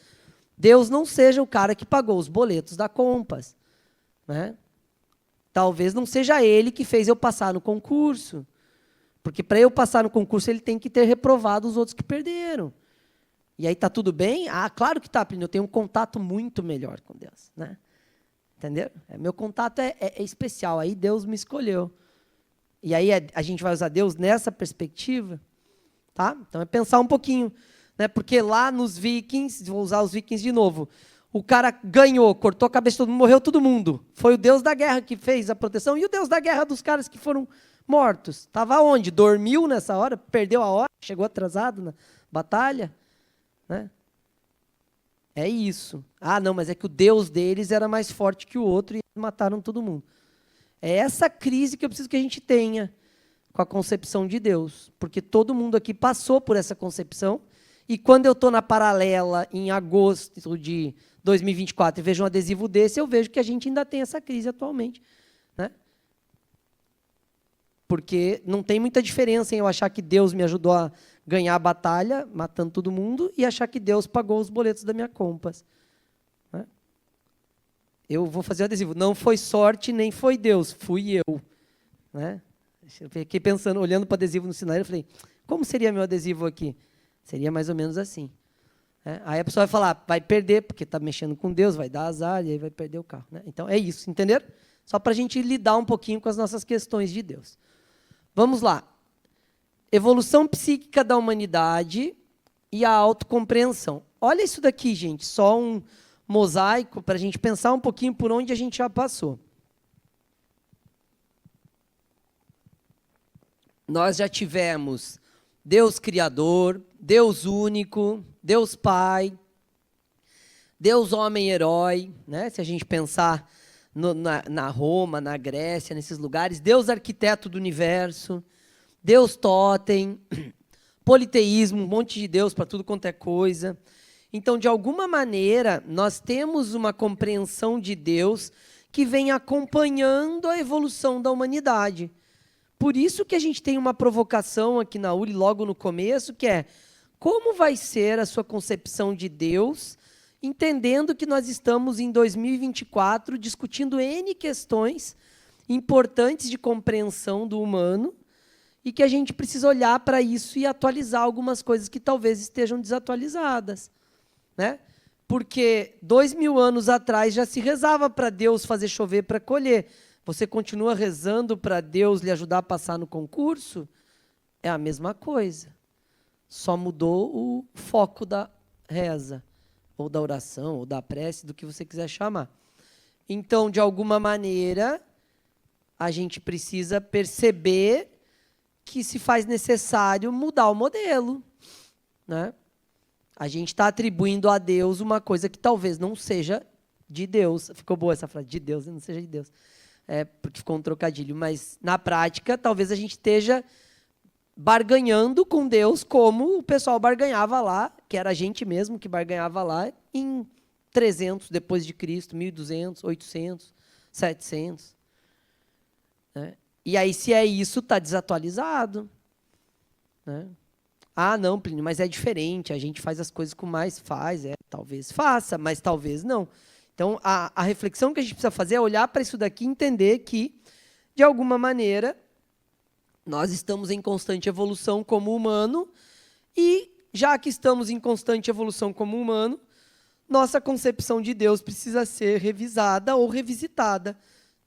Deus não seja o cara que pagou os boletos da Compass. Né? Talvez não seja ele que fez eu passar no concurso. Porque para eu passar no concurso, ele tem que ter reprovado os outros que perderam. E aí está tudo bem? Claro que está, Plínio. Eu tenho um contato muito melhor com Deus. Né? Entendeu? Meu contato é especial. Aí Deus me escolheu. E aí a gente vai usar Deus nessa perspectiva. Tá? Então é pensar um pouquinho. Né? Porque lá nos Vikings, vou usar os Vikings de novo, o cara ganhou, cortou a cabeça de todo mundo, morreu todo mundo. Foi o Deus da guerra que fez a proteção. E o Deus da guerra dos caras que foram mortos. Estava onde? Dormiu nessa hora? Perdeu a hora? Chegou atrasado na batalha? Né? É isso. Não, mas é que o Deus deles era mais forte que o outro e mataram todo mundo. É essa crise que eu preciso que a gente tenha com a concepção de Deus. Porque todo mundo aqui passou por essa concepção. E quando eu estou na paralela, em agosto de 2024, e vejo um adesivo desse, eu vejo que a gente ainda tem essa crise atualmente. Né? Porque não tem muita diferença em eu achar que Deus me ajudou a ganhar a batalha, matando todo mundo, e achar que Deus pagou os boletos da minha Compass. Né? Eu vou fazer o adesivo. Não foi sorte, nem foi Deus, fui eu. Né? Eu fiquei pensando, olhando para o adesivo no sinal, eu falei, como seria meu adesivo aqui? Seria mais ou menos assim. Aí a pessoa vai falar, vai perder, porque está mexendo com Deus, vai dar azar, e aí vai perder o carro. Né? Então, é isso, entenderam? Só para a gente lidar um pouquinho com as nossas questões de Deus. Vamos lá. Evolução psíquica da humanidade e a autocompreensão. Olha isso daqui, gente, só um mosaico para a gente pensar um pouquinho por onde a gente já passou. Nós já tivemos Deus Criador, Deus único, Deus Pai, Deus homem-herói, né? Se a gente pensar na Roma, na Grécia, nesses lugares, Deus arquiteto do universo, Deus totem, politeísmo, um monte de Deus para tudo quanto é coisa. Então, de alguma maneira, nós temos uma compreensão de Deus que vem acompanhando a evolução da humanidade. Por isso que a gente tem uma provocação aqui na URI, logo no começo, que é como vai ser a sua concepção de Deus, entendendo que nós estamos em 2024 discutindo N questões importantes de compreensão do humano e que a gente precisa olhar para isso e atualizar algumas coisas que talvez estejam desatualizadas. Né? Porque 2000 anos atrás já se rezava para Deus fazer chover para colher. Você continua rezando para Deus lhe ajudar a passar no concurso? É a mesma coisa. Só mudou o foco da reza, ou da oração, ou da prece, do que você quiser chamar. Então, de alguma maneira, a gente precisa perceber que se faz necessário mudar o modelo. Né? A gente está atribuindo a Deus uma coisa que talvez não seja de Deus. Ficou boa essa frase, de Deus, não seja de Deus. Porque ficou um trocadilho, mas na prática talvez a gente esteja barganhando com Deus como o pessoal barganhava lá, que era a gente mesmo que barganhava lá em 300 depois de Cristo, 1200, 800, 700. Né? E aí, se é isso, está desatualizado. Né? Não, Plínio, mas é diferente, a gente faz as coisas com mais, talvez faça, mas talvez não. Então, a reflexão que a gente precisa fazer é olhar para isso daqui e entender que, de alguma maneira, Nós estamos em constante evolução como humano e, já que estamos em constante evolução como humano, nossa concepção de Deus precisa ser revisada ou revisitada.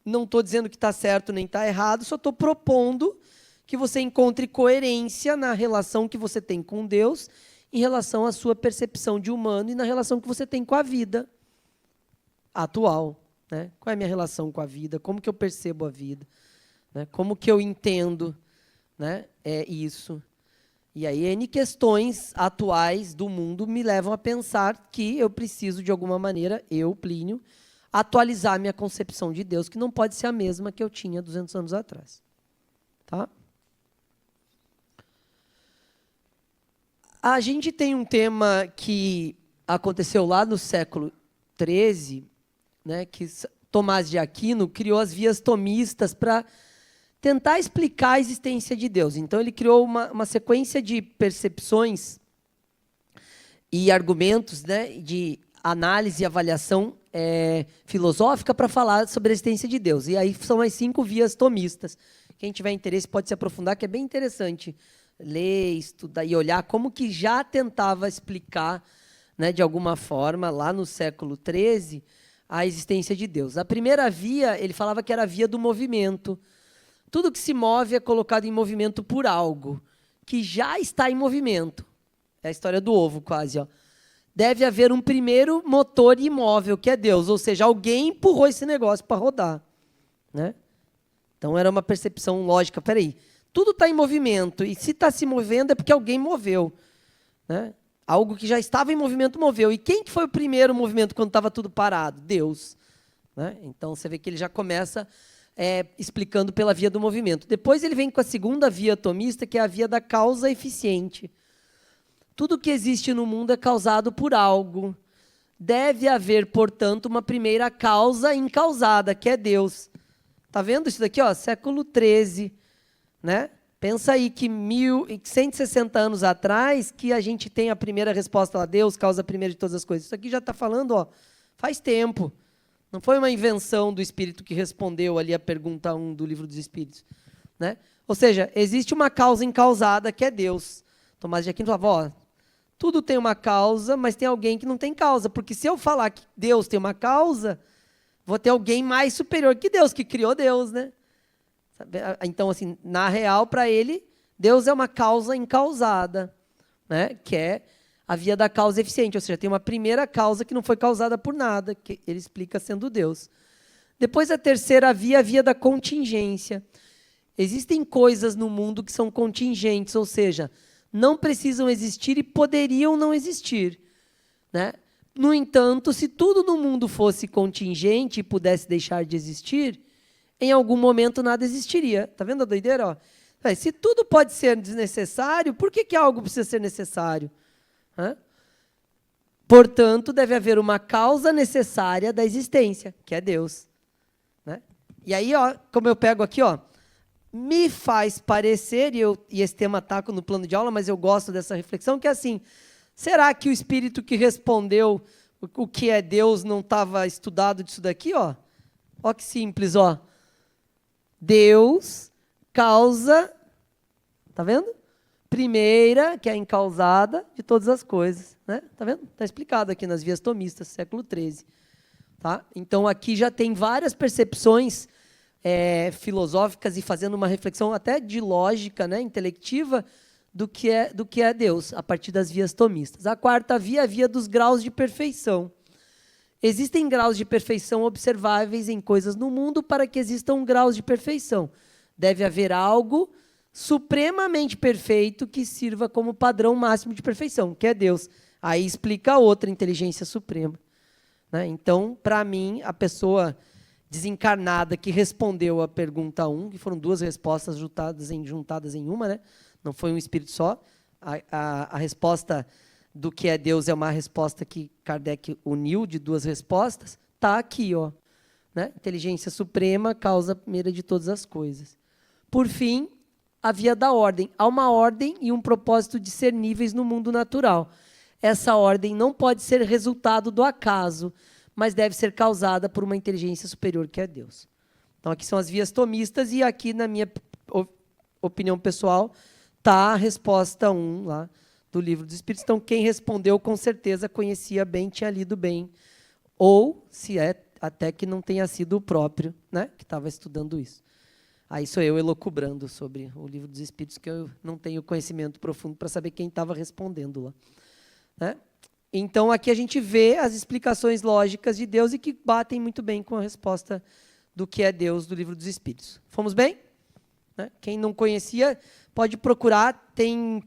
Não estou dizendo que está certo nem está errado, só estou propondo que você encontre coerência na relação que você tem com Deus em relação à sua percepção de humano e na relação que você tem com a vida atual. Né? Qual é a minha relação com a vida? Como que eu percebo a vida? Né? Como que eu entendo, né, isso? E aí, N questões atuais do mundo me levam a pensar que eu preciso, de alguma maneira, eu, Plínio, atualizar minha concepção de Deus, que não pode ser a mesma que eu tinha 200 anos atrás. Tá? A gente tem um tema que aconteceu lá no século XIII, né, que Tomás de Aquino criou as vias tomistas para tentar explicar a existência de Deus. Então, ele criou uma sequência de percepções e argumentos, né, de análise e avaliação filosófica para falar sobre a existência de Deus. E aí são as 5 vias tomistas. Quem tiver interesse pode se aprofundar, que é bem interessante ler, estudar e olhar como que já tentava explicar, né, de alguma forma, lá no século XIII, a existência de Deus. A primeira via, ele falava que era a via do movimento. Tudo que se move é colocado em movimento por algo que já está em movimento. É a história do ovo, quase. Ó. Deve haver um primeiro motor imóvel, que é Deus. Ou seja, alguém empurrou esse negócio para rodar. Né? Então, era uma percepção lógica. Espera aí, tudo está em movimento. E se está se movendo é porque alguém moveu. Né? Algo que já estava em movimento moveu. E quem que foi o primeiro movimento quando estava tudo parado? Deus. Né? Então, você vê que ele já começa explicando pela via do movimento. Depois ele vem com a segunda via atomista, que é a via da causa eficiente. Tudo que existe no mundo é causado por algo. Deve haver, portanto, uma primeira causa incausada, que é Deus. Está vendo isso daqui? Ó, século XIII. Né? Pensa aí que 160 anos atrás que a gente tem a primeira resposta a Deus, causa primeira de todas as coisas. Isso aqui já está falando, ó, faz tempo. Não foi uma invenção do Espírito que respondeu ali a pergunta 1 do Livro dos Espíritos. Né? Ou seja, existe uma causa incausada que é Deus. Tomás de Aquino falava, ó, tudo tem uma causa, mas tem alguém que não tem causa. Porque se eu falar que Deus tem uma causa, vou ter alguém mais superior que Deus, que criou Deus. Né? Então, assim, na real, para ele, Deus é uma causa incausada, né? Que é a via da causa eficiente, ou seja, tem uma primeira causa que não foi causada por nada, que ele explica sendo Deus. Depois, a terceira via, a via da contingência. Existem coisas no mundo que são contingentes, ou seja, não precisam existir e poderiam não existir. Né? No entanto, se tudo no mundo fosse contingente e pudesse deixar de existir, em algum momento nada existiria. Está vendo a doideira? Ó? Se tudo pode ser desnecessário, por que algo precisa ser necessário? Portanto, deve haver uma causa necessária da existência, que é Deus. Né? E aí, ó, como eu pego aqui, ó, me faz parecer, e esse tema está no plano de aula, mas eu gosto dessa reflexão, que é assim, será que o Espírito que respondeu o que é Deus não estava estudado disso daqui? Ó que simples, ó. Deus, causa, tá vendo? Primeira, que é a incausada de todas as coisas. Né? Tá vendo? Está explicado aqui nas vias tomistas, século XIII. Tá? Então, aqui já tem várias percepções filosóficas e fazendo uma reflexão até de lógica, né, intelectiva, do que é Deus, a partir das vias tomistas. A quarta via, a via dos graus de perfeição. Existem graus de perfeição observáveis em coisas no mundo para que existam graus de perfeição. Deve haver algo supremamente perfeito que sirva como padrão máximo de perfeição, que é Deus. Aí explica a outra inteligência suprema. Né? Então, para mim, a pessoa desencarnada que respondeu a pergunta 1, que foram 2 respostas juntadas em uma, né? Não foi um espírito só. A resposta do que é Deus é uma resposta que Kardec uniu de 2 respostas. Está aqui, ó, né? Inteligência suprema, causa primeira de todas as coisas. Por fim, a via da ordem. Há uma ordem e um propósito discerníveis no mundo natural. Essa ordem não pode ser resultado do acaso, mas deve ser causada por uma inteligência superior que é Deus. Então, aqui são as vias tomistas e aqui, na minha opinião pessoal, tá a resposta 1 lá do Livro dos Espíritos. Então, quem respondeu, com certeza, conhecia bem, tinha lido bem. Ou, se é até que não tenha sido o próprio, né, que estava estudando isso. Aí sou eu elucubrando sobre o Livro dos Espíritos, que eu não tenho conhecimento profundo para saber quem estava respondendo lá. Né? Então, aqui a gente vê as explicações lógicas de Deus e que batem muito bem com a resposta do que é Deus do Livro dos Espíritos. Fomos bem? Né? Quem não conhecia, pode procurar, tem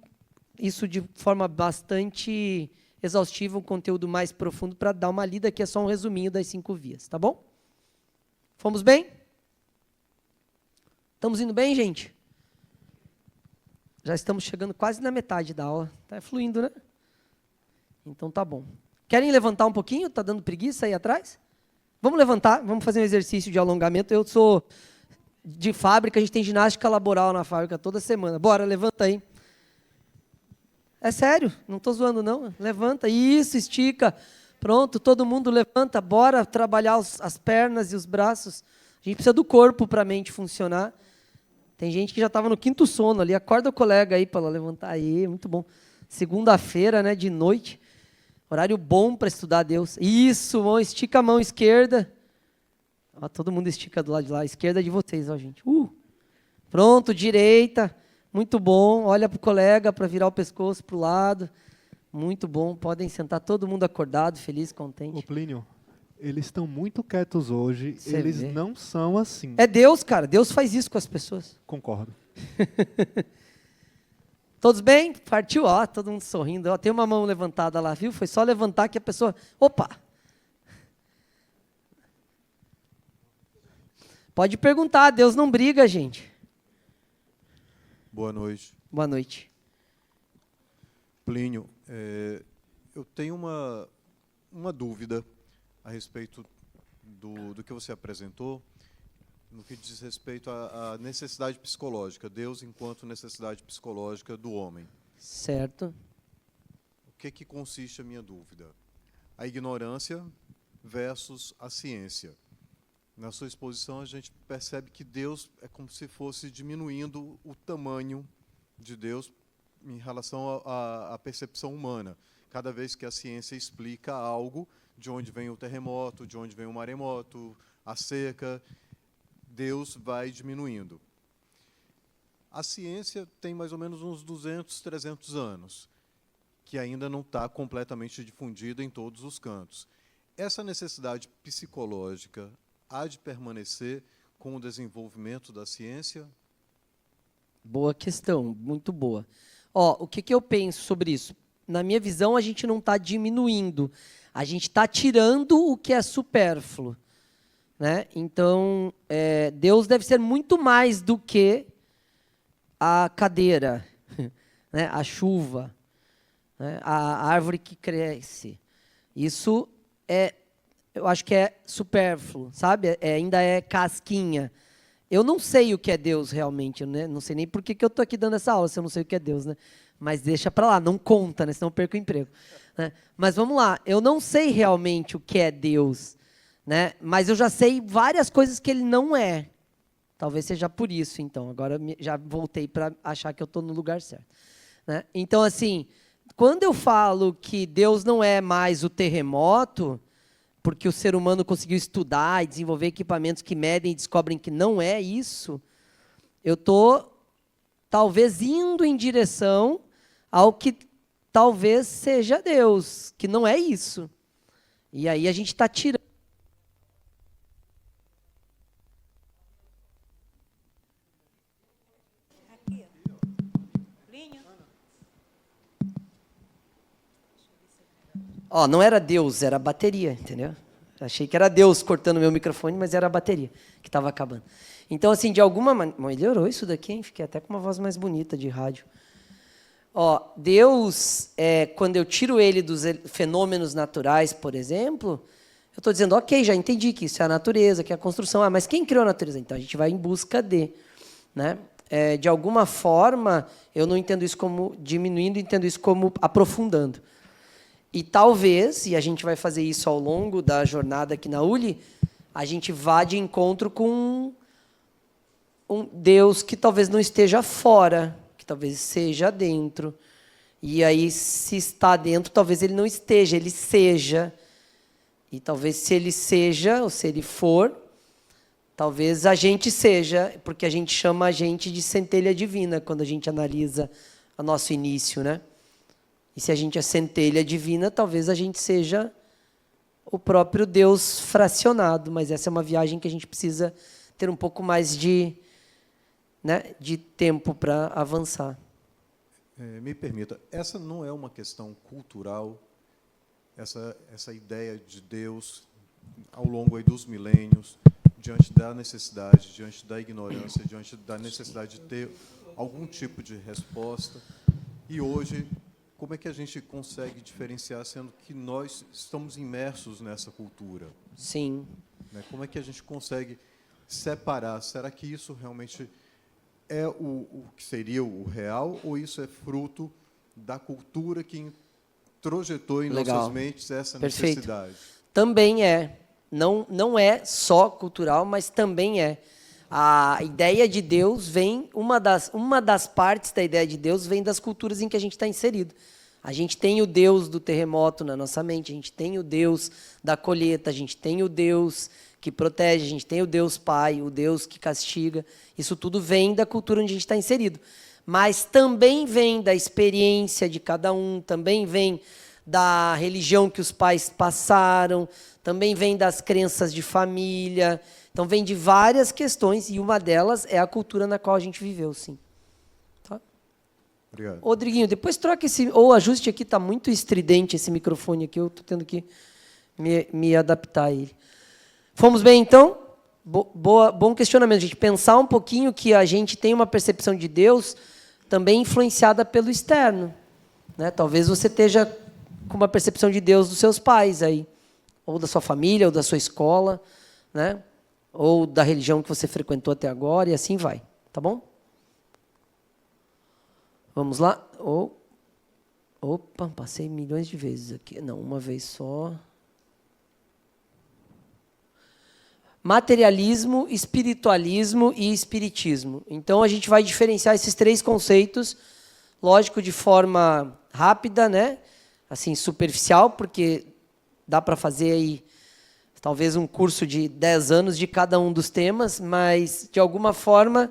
isso de forma bastante exaustiva, um conteúdo mais profundo para dar uma lida, que é só um resuminho das 5 vias, tá bom? Fomos bem? Estamos indo bem, gente? Já estamos chegando quase na metade da aula. Está fluindo, né? Então tá bom. Querem levantar um pouquinho? Está dando preguiça aí atrás? Vamos levantar, vamos fazer um exercício de alongamento. Eu sou de fábrica, a gente tem ginástica laboral na fábrica toda semana. Bora, levanta aí. É sério, não estou zoando não. Levanta, isso, estica. Pronto, todo mundo levanta, bora trabalhar as pernas e os braços. A gente precisa do corpo para a mente funcionar. Tem gente que já estava no 5º sono ali. Acorda o colega aí para levantar. Aí, muito bom. Segunda-feira, né, de noite. Horário bom para estudar Deus. Isso, mão, estica a mão esquerda. Ó, todo mundo estica do lado de lá. A esquerda é de vocês, ó, gente. Pronto, direita. Muito bom. Olha para o colega para virar o pescoço para o lado. Muito bom. Podem sentar todo mundo acordado, feliz, contente. Ô Plínio, eles estão muito quietos hoje. Você eles vê. não são assim. É Deus, cara. Deus faz isso com as pessoas. Concordo. Todos bem? Partiu, ó, todo mundo sorrindo. Ó, tem uma mão levantada lá, viu? Foi só levantar que a pessoa... Opa! Pode perguntar, Deus não briga, gente. Boa noite. Boa noite. Plínio, eu tenho uma dúvida a respeito do que você apresentou, no que diz respeito à necessidade psicológica, Deus enquanto necessidade psicológica do homem. Certo. O que consiste a minha dúvida? A ignorância versus a ciência. Na sua exposição, a gente percebe que Deus é como se fosse diminuindo o tamanho de Deus em relação à percepção humana. Cada vez que a ciência explica algo, de onde vem o terremoto, de onde vem o maremoto, a seca, Deus vai diminuindo. A ciência tem mais ou menos uns 200, 300 anos, que ainda não está completamente difundida em todos os cantos. Essa necessidade psicológica há de permanecer com o desenvolvimento da ciência? Boa questão, muito boa. Ó, o que eu penso sobre isso? Na minha visão, a gente não está diminuindo, a gente está tirando o que é supérfluo. Né? Então, Deus deve ser muito mais do que a cadeira, né? A chuva, né? A árvore que cresce. Isso eu acho que é supérfluo, sabe? Ainda é casquinha. Eu não sei o que é Deus realmente, né? Não sei nem por que eu estou aqui dando essa aula se eu não sei o que é Deus, né? Mas deixa para lá, não conta, né? Senão eu perco o emprego. Né? Mas vamos lá, eu não sei realmente o que é Deus, né? Mas eu já sei várias coisas que ele não é. Talvez seja por isso, então. Agora já voltei para achar que eu estou no lugar certo. Né? Então, assim, quando eu falo que Deus não é mais o terremoto, porque o ser humano conseguiu estudar e desenvolver equipamentos que medem e descobrem que não é isso, eu estou, talvez, indo em direção ao que talvez seja Deus, que não é isso. E aí a gente está tirando. Ó, não era Deus, era a bateria, entendeu? Achei que era Deus cortando meu microfone, mas era a bateria que estava acabando. Então, assim, de alguma maneira... Melhorou isso daqui, hein? Fiquei até com uma voz mais bonita de rádio. Ó, Deus, quando eu tiro ele dos fenômenos naturais, por exemplo, eu estou dizendo, ok, já entendi que isso é a natureza, que é a construção. Ah, mas quem criou a natureza? Então, a gente vai em busca de. Né? De alguma forma, eu não entendo isso como diminuindo, entendo isso como aprofundando. E talvez, e a gente vai fazer isso ao longo da jornada aqui na ULI, a gente vá de encontro com um Deus que talvez não esteja fora, que talvez seja dentro. E aí, se está dentro, talvez ele não esteja, ele seja. E talvez se ele seja, ou se ele for, talvez a gente seja, porque a gente chama a gente de centelha divina quando a gente analisa o nosso início, né? E se a gente é centelha divina, talvez a gente seja o próprio Deus fracionado, mas essa é uma viagem que a gente precisa ter um pouco mais de tempo para avançar. Me permita, essa não é uma questão cultural, essa ideia de Deus ao longo aí dos milênios, diante da necessidade, diante da ignorância, diante da necessidade de ter algum tipo de resposta. E hoje, como é que a gente consegue diferenciar, sendo que nós estamos imersos nessa cultura? Sim. Né? Como é que a gente consegue separar? Será que isso realmente é o que seria o real, ou isso é fruto da cultura que introjetou em nossas mentes essa necessidade? Também é. Não é só cultural, mas também é. A ideia de Deus vem, uma das partes da ideia de Deus vem das culturas em que a gente está inserido. A gente tem o Deus do terremoto na nossa mente, a gente tem o Deus da colheita, a gente tem o Deus que protege, a gente tem o Deus Pai, o Deus que castiga. Isso tudo vem da cultura onde a gente está inserido. Mas também vem da experiência de cada um, também vem da religião que os pais passaram, também vem das crenças de família. Então, vem de várias questões, e uma delas é a cultura na qual a gente viveu, sim. Tá? Obrigado. Rodriguinho, depois troca esse... Ou ajuste aqui, está muito estridente esse microfone aqui, eu estou tendo que me adaptar a ele. Fomos bem, então? Bom questionamento. A gente pensar um pouquinho que a gente tem uma percepção de Deus também influenciada pelo externo. Né? Talvez você esteja com uma percepção de Deus dos seus pais, aí, ou da sua família, ou da sua escola, né? Ou da religião que você frequentou até agora, e assim vai. Tá bom? Vamos lá? Opa, passei milhões de vezes aqui. Não, uma vez só. Materialismo, espiritualismo e espiritismo. Então, a gente vai diferenciar esses três conceitos, lógico, de forma rápida, né? Assim, superficial, porque dá para fazer aí talvez um curso de 10 anos de cada um dos temas, mas, de alguma forma,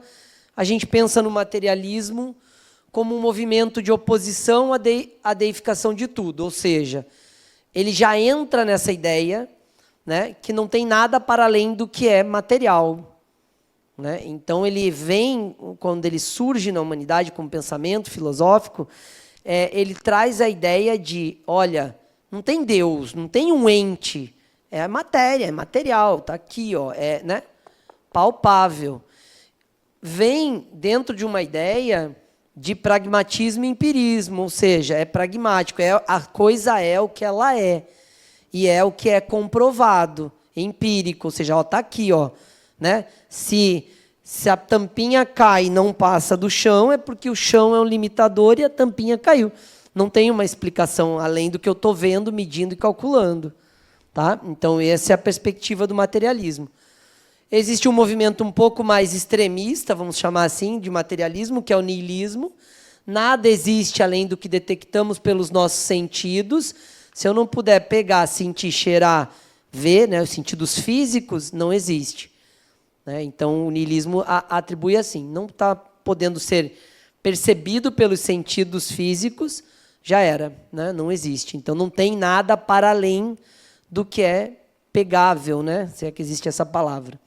a gente pensa no materialismo como um movimento de oposição à deificação de tudo, ou seja, ele já entra nessa ideia, né, que não tem nada para além do que é material. Né? Então, ele vem, quando ele surge na humanidade como pensamento filosófico, ele traz a ideia de, olha, não tem Deus, não tem um ente, é a matéria, é material, está aqui, ó, né, palpável. Vem dentro de uma ideia de pragmatismo e empirismo, ou seja, é pragmático, a coisa é o que ela é. E é o que é comprovado, empírico, ou seja, está aqui, ó, né? Se a tampinha cai e não passa do chão, é porque o chão é um limitador e a tampinha caiu. Não tem uma explicação além do que eu estou vendo, medindo e calculando. Tá? Então, essa é a perspectiva do materialismo. Existe um movimento um pouco mais extremista, vamos chamar assim, de materialismo, que é o niilismo. Nada existe além do que detectamos pelos nossos sentidos. Se eu não puder pegar, sentir, cheirar, ver, né, os sentidos físicos, não existe. Né? Então, o niilismo atribui assim. Não está podendo ser percebido pelos sentidos físicos, já era. Né? Não existe. Então, não tem nada para além do que é pegável, né? Se é que existe essa palavra.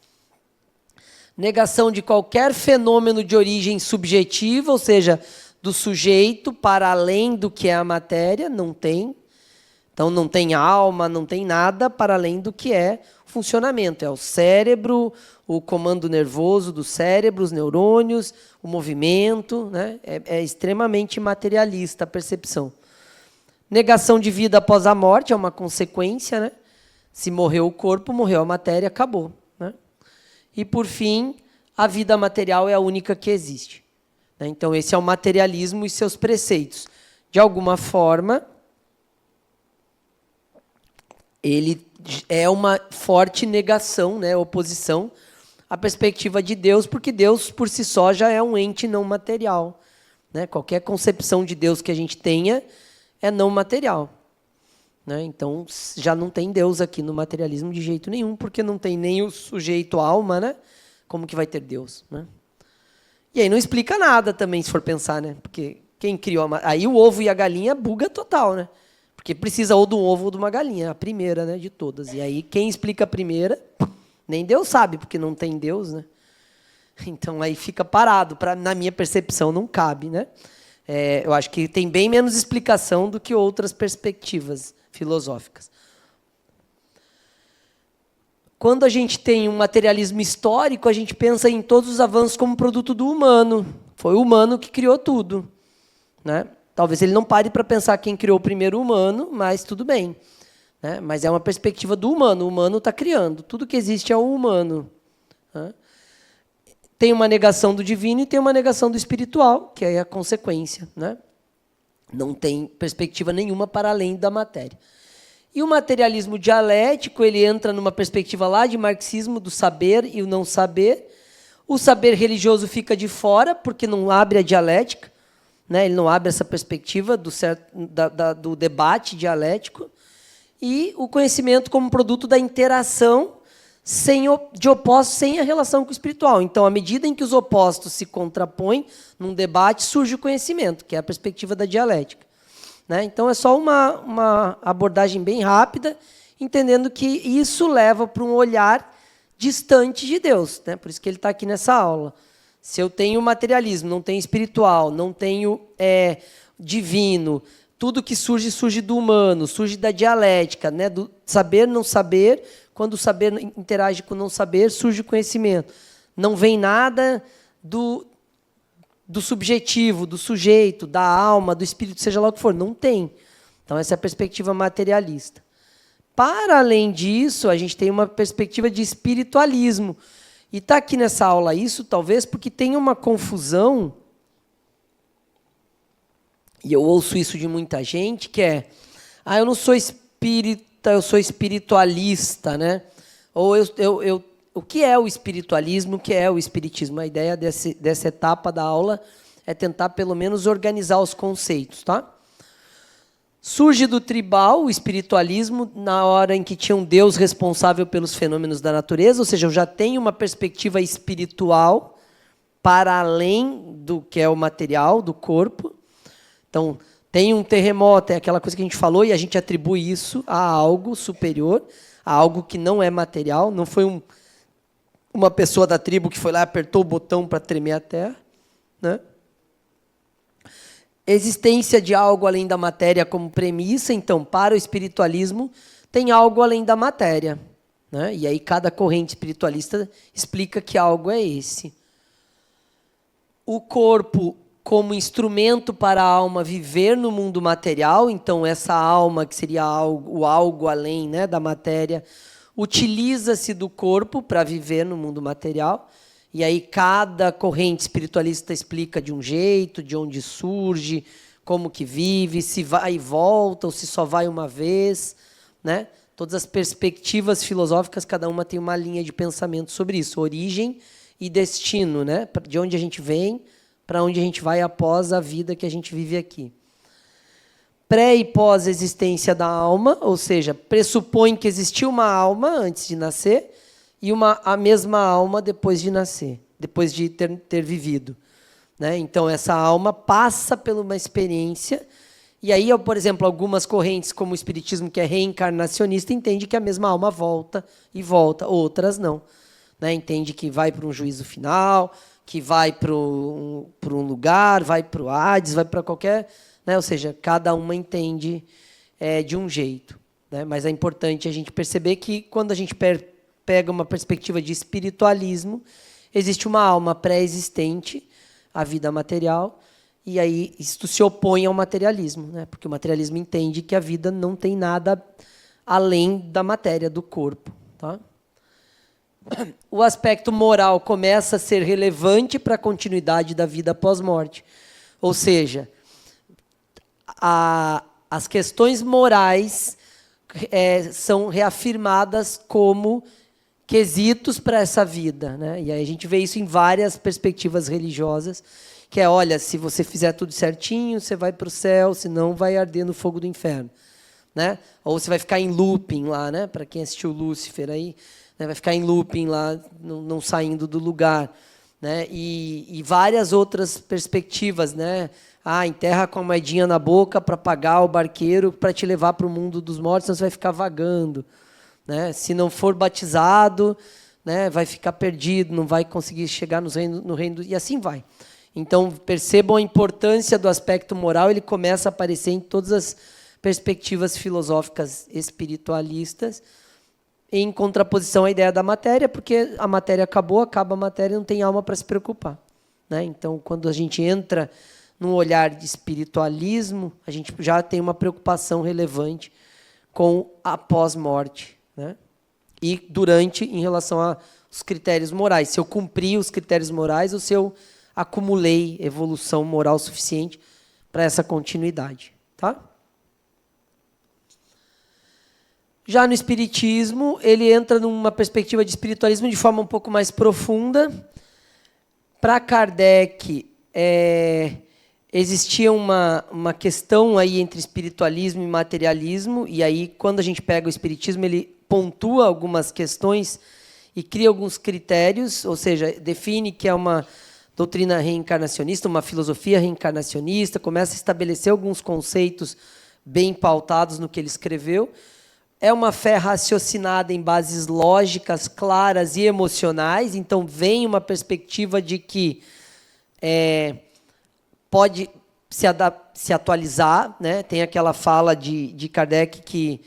Negação de qualquer fenômeno de origem subjetiva, ou seja, do sujeito para além do que é a matéria, não tem. Então, não tem alma, não tem nada para além do que é funcionamento. É o cérebro, o comando nervoso do cérebro, os neurônios, o movimento. Né? É extremamente materialista a percepção. Negação de vida após a morte é uma consequência. Né? Se morreu o corpo, morreu a matéria, acabou. Né? E, por fim, a vida material é a única que existe. Né? Então, esse é o materialismo e seus preceitos. De alguma forma, ele é uma forte negação, né, oposição a perspectiva de Deus, porque Deus, por si só, já é um ente não material. Né? Qualquer concepção de Deus que a gente tenha é não material. Né? Então, já não tem Deus aqui no materialismo de jeito nenhum, porque não tem nem o sujeito alma, né? Como que vai ter Deus? Né? E aí não explica nada também, se for pensar, né? Porque quem criou... Aí o ovo e a galinha buga total, né? Porque precisa ou do ovo ou de uma galinha, a primeira, né, de todas. E aí quem explica a primeira, nem Deus sabe, porque não tem Deus, né? Então aí fica parado, na minha percepção não cabe, né? Eu acho que tem bem menos explicação do que outras perspectivas filosóficas. Quando a gente tem um materialismo histórico, a gente pensa em todos os avanços como produto do humano. Foi o humano que criou tudo, né? Talvez ele não pare para pensar quem criou o primeiro humano, mas tudo bem. Né? Mas é uma perspectiva do humano. O humano está criando. Tudo que existe é o humano. Né? Tem uma negação do divino e tem uma negação do espiritual, que é a consequência. Né? Não tem perspectiva nenhuma para além da matéria. E o materialismo dialético, ele entra numa perspectiva lá de marxismo, do saber e o não saber. O saber religioso fica de fora, porque não abre a dialética. Né? Ele não abre essa perspectiva do debate dialético. E o conhecimento como produto da interação de opostos sem a relação com o espiritual. Então, à medida em que os opostos se contrapõem num debate, surge o conhecimento, que é a perspectiva da dialética. Né? Então, é só uma abordagem bem rápida, entendendo que isso leva para um olhar distante de Deus. Né? Por isso que ele está aqui nessa aula. Se eu tenho materialismo, não tenho espiritual, não tenho divino, tudo que surge, surge do humano, surge da dialética, né? Do saber, não saber. Quando o saber interage com o não saber, surge o conhecimento. Não vem nada do subjetivo, do sujeito, da alma, do espírito, seja lá o que for. Não tem. Então, essa é a perspectiva materialista. Para além disso, a gente tem uma perspectiva de espiritualismo. E está aqui nessa aula isso, talvez, porque tem uma confusão, e eu ouço isso de muita gente, que é, eu não sou espírita, eu sou espiritualista, né? Ou o que é o espiritualismo, o que é o espiritismo? A ideia dessa etapa da aula é tentar, pelo menos, organizar os conceitos, tá? Surge do tribal, o espiritualismo, na hora em que tinha um Deus responsável pelos fenômenos da natureza, ou seja, eu já tenho uma perspectiva espiritual para além do que é o material, do corpo. Então, tem um terremoto, é aquela coisa que a gente falou, e a gente atribui isso a algo superior, a algo que não é material. Não foi uma pessoa da tribo que foi lá e apertou o botão para tremer a terra. Né? Existência de algo além da matéria como premissa, então, para o espiritualismo, tem algo além da matéria. Né? E aí cada corrente espiritualista explica que algo é esse. O corpo como instrumento para a alma viver no mundo material, então essa alma, que seria algo além, né, da matéria, utiliza-se do corpo para viver no mundo material. E aí cada corrente espiritualista explica de um jeito, de onde surge, como que vive, se vai e volta, ou se só vai uma vez. Né? Todas as perspectivas filosóficas, cada uma tem uma linha de pensamento sobre isso. Origem e destino, né? De onde a gente vem, para onde a gente vai após a vida que a gente vive aqui. Pré e pós-existência da alma, ou seja, pressupõe que existiu uma alma antes de nascer, e a mesma alma depois de nascer, depois de ter vivido. Né? Então, essa alma passa por uma experiência, e aí, por exemplo, algumas correntes, como o espiritismo, que é reencarnacionista, entende que a mesma alma volta e volta, outras não. Né? Entende que vai para um juízo final, que vai para um lugar, vai para o Hades, vai para qualquer... Né? Ou seja, cada uma entende de um jeito. Né? Mas é importante a gente perceber que, quando a gente pega uma perspectiva de espiritualismo, existe uma alma pré-existente à vida material, e aí isto se opõe ao materialismo, né? Porque o materialismo entende que a vida não tem nada além da matéria, do corpo. Tá? O aspecto moral começa a ser relevante para a continuidade da vida pós-morte. Ou seja, as questões morais são reafirmadas como quesitos para essa vida, né? E aí a gente vê isso em várias perspectivas religiosas, que é, olha, se você fizer tudo certinho, você vai para o céu, senão vai arder no fogo do inferno, né? Ou você vai ficar em looping lá, né? Para quem assistiu Lúcifer aí, né? Vai ficar em looping lá, não saindo do lugar, né? E várias outras perspectivas, né? Enterra com a moedinha na boca para pagar o barqueiro para te levar para o mundo dos mortos, senão você vai ficar vagando, né? Se não for batizado, né, vai ficar perdido, não vai conseguir chegar no reino, e assim vai. Então, percebam a importância do aspecto moral, ele começa a aparecer em todas as perspectivas filosóficas espiritualistas, em contraposição à ideia da matéria, porque a matéria acaba a matéria, não tem alma para se preocupar, né? Então, quando a gente entra num olhar de espiritualismo, a gente já tem uma preocupação relevante com a pós-morte, né? E durante, em relação aos critérios morais. Se eu cumpri os critérios morais ou se eu acumulei evolução moral suficiente para essa continuidade. Tá? Já no Espiritismo, ele entra numa perspectiva de espiritualismo de forma um pouco mais profunda. Para Kardec, existia uma questão aí entre espiritualismo e materialismo, e aí, quando a gente pega o Espiritismo, ele pontua algumas questões e cria alguns critérios, ou seja, define que é uma doutrina reencarnacionista, uma filosofia reencarnacionista, começa a estabelecer alguns conceitos bem pautados no que ele escreveu. É uma fé raciocinada em bases lógicas, claras e emocionais, então vem uma perspectiva de que pode se atualizar, né? Tem aquela fala de Kardec que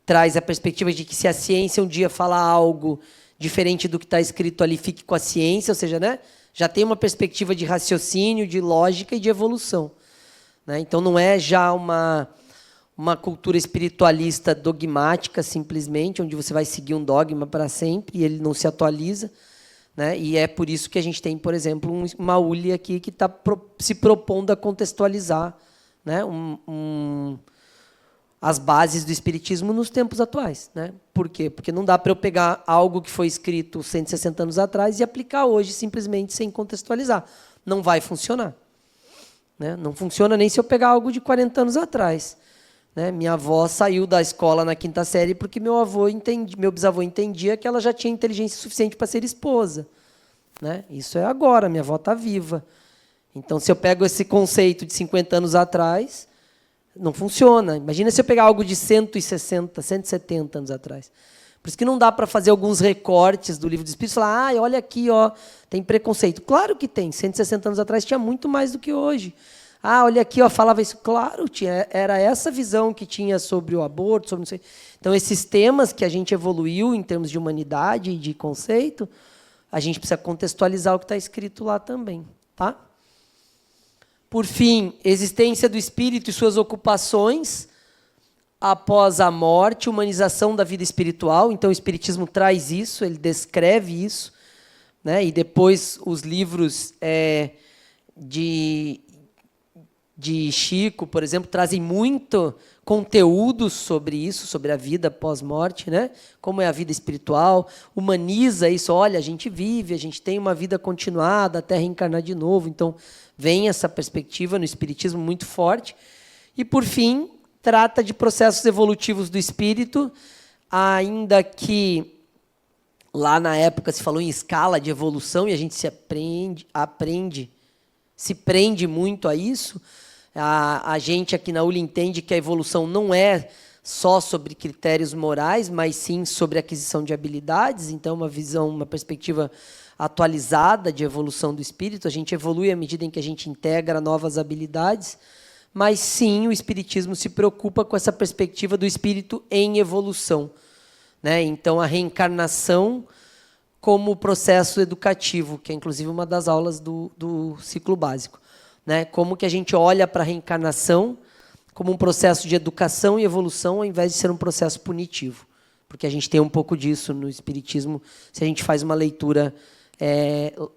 traz a perspectiva de que se a ciência um dia fala algo diferente do que está escrito ali, fique com a ciência, ou seja, né? Já tem uma perspectiva de raciocínio, de lógica e de evolução, né? Então não é já uma cultura espiritualista dogmática, simplesmente, onde você vai seguir um dogma para sempre e ele não se atualiza, né? E é por isso que a gente tem, por exemplo, uma ULI aqui que está se propondo a contextualizar, né, as bases do espiritismo nos tempos atuais, né? Por quê? Porque não dá para eu pegar algo que foi escrito 160 anos atrás e aplicar hoje simplesmente sem contextualizar. Não vai funcionar, né? Não funciona nem se eu pegar algo de 40 anos atrás, né? Minha avó saiu da escola na 5ª série porque meu bisavô entendia que ela já tinha inteligência suficiente para ser esposa, né? Isso é agora, minha avó está viva. Então, se eu pego esse conceito de 50 anos atrás, não funciona. Imagina se eu pegar algo de 160, 170 anos atrás. Por isso que não dá para fazer alguns recortes do livro dos Espíritos e falar, olha aqui, ó, tem preconceito. Claro que tem. 160 anos atrás tinha muito mais do que hoje. Olha aqui, ó, falava isso. Claro, era essa visão que tinha sobre o aborto, sobre não sei. Então, esses temas que a gente evoluiu em termos de humanidade e de conceito, a gente precisa contextualizar o que está escrito lá também. Tá? Por fim, existência do espírito e suas ocupações após a morte, humanização da vida espiritual. Então, o Espiritismo traz isso, ele descreve isso, né? E depois os livros de Chico, por exemplo, trazem muito conteúdo sobre isso, sobre a vida pós-morte, né? Como é a vida espiritual, humaniza isso. Olha, a gente vive, a gente tem uma vida continuada até reencarnar de novo. Então, vem essa perspectiva no Espiritismo muito forte. E, por fim, trata de processos evolutivos do espírito, ainda que lá na época se falou em escala de evolução e a gente se prende muito a isso. A gente aqui na ULI entende que a evolução não é só sobre critérios morais, mas sim sobre aquisição de habilidades. Então, uma perspectiva atualizada de evolução do espírito. A gente evolui à medida em que a gente integra novas habilidades, mas sim o Espiritismo se preocupa com essa perspectiva do espírito em evolução, né? Então, a reencarnação como processo educativo, que é inclusive uma das aulas do ciclo básico, né? Como que a gente olha para a reencarnação como um processo de educação e evolução, ao invés de ser um processo punitivo. Porque a gente tem um pouco disso no Espiritismo, se a gente faz uma leitura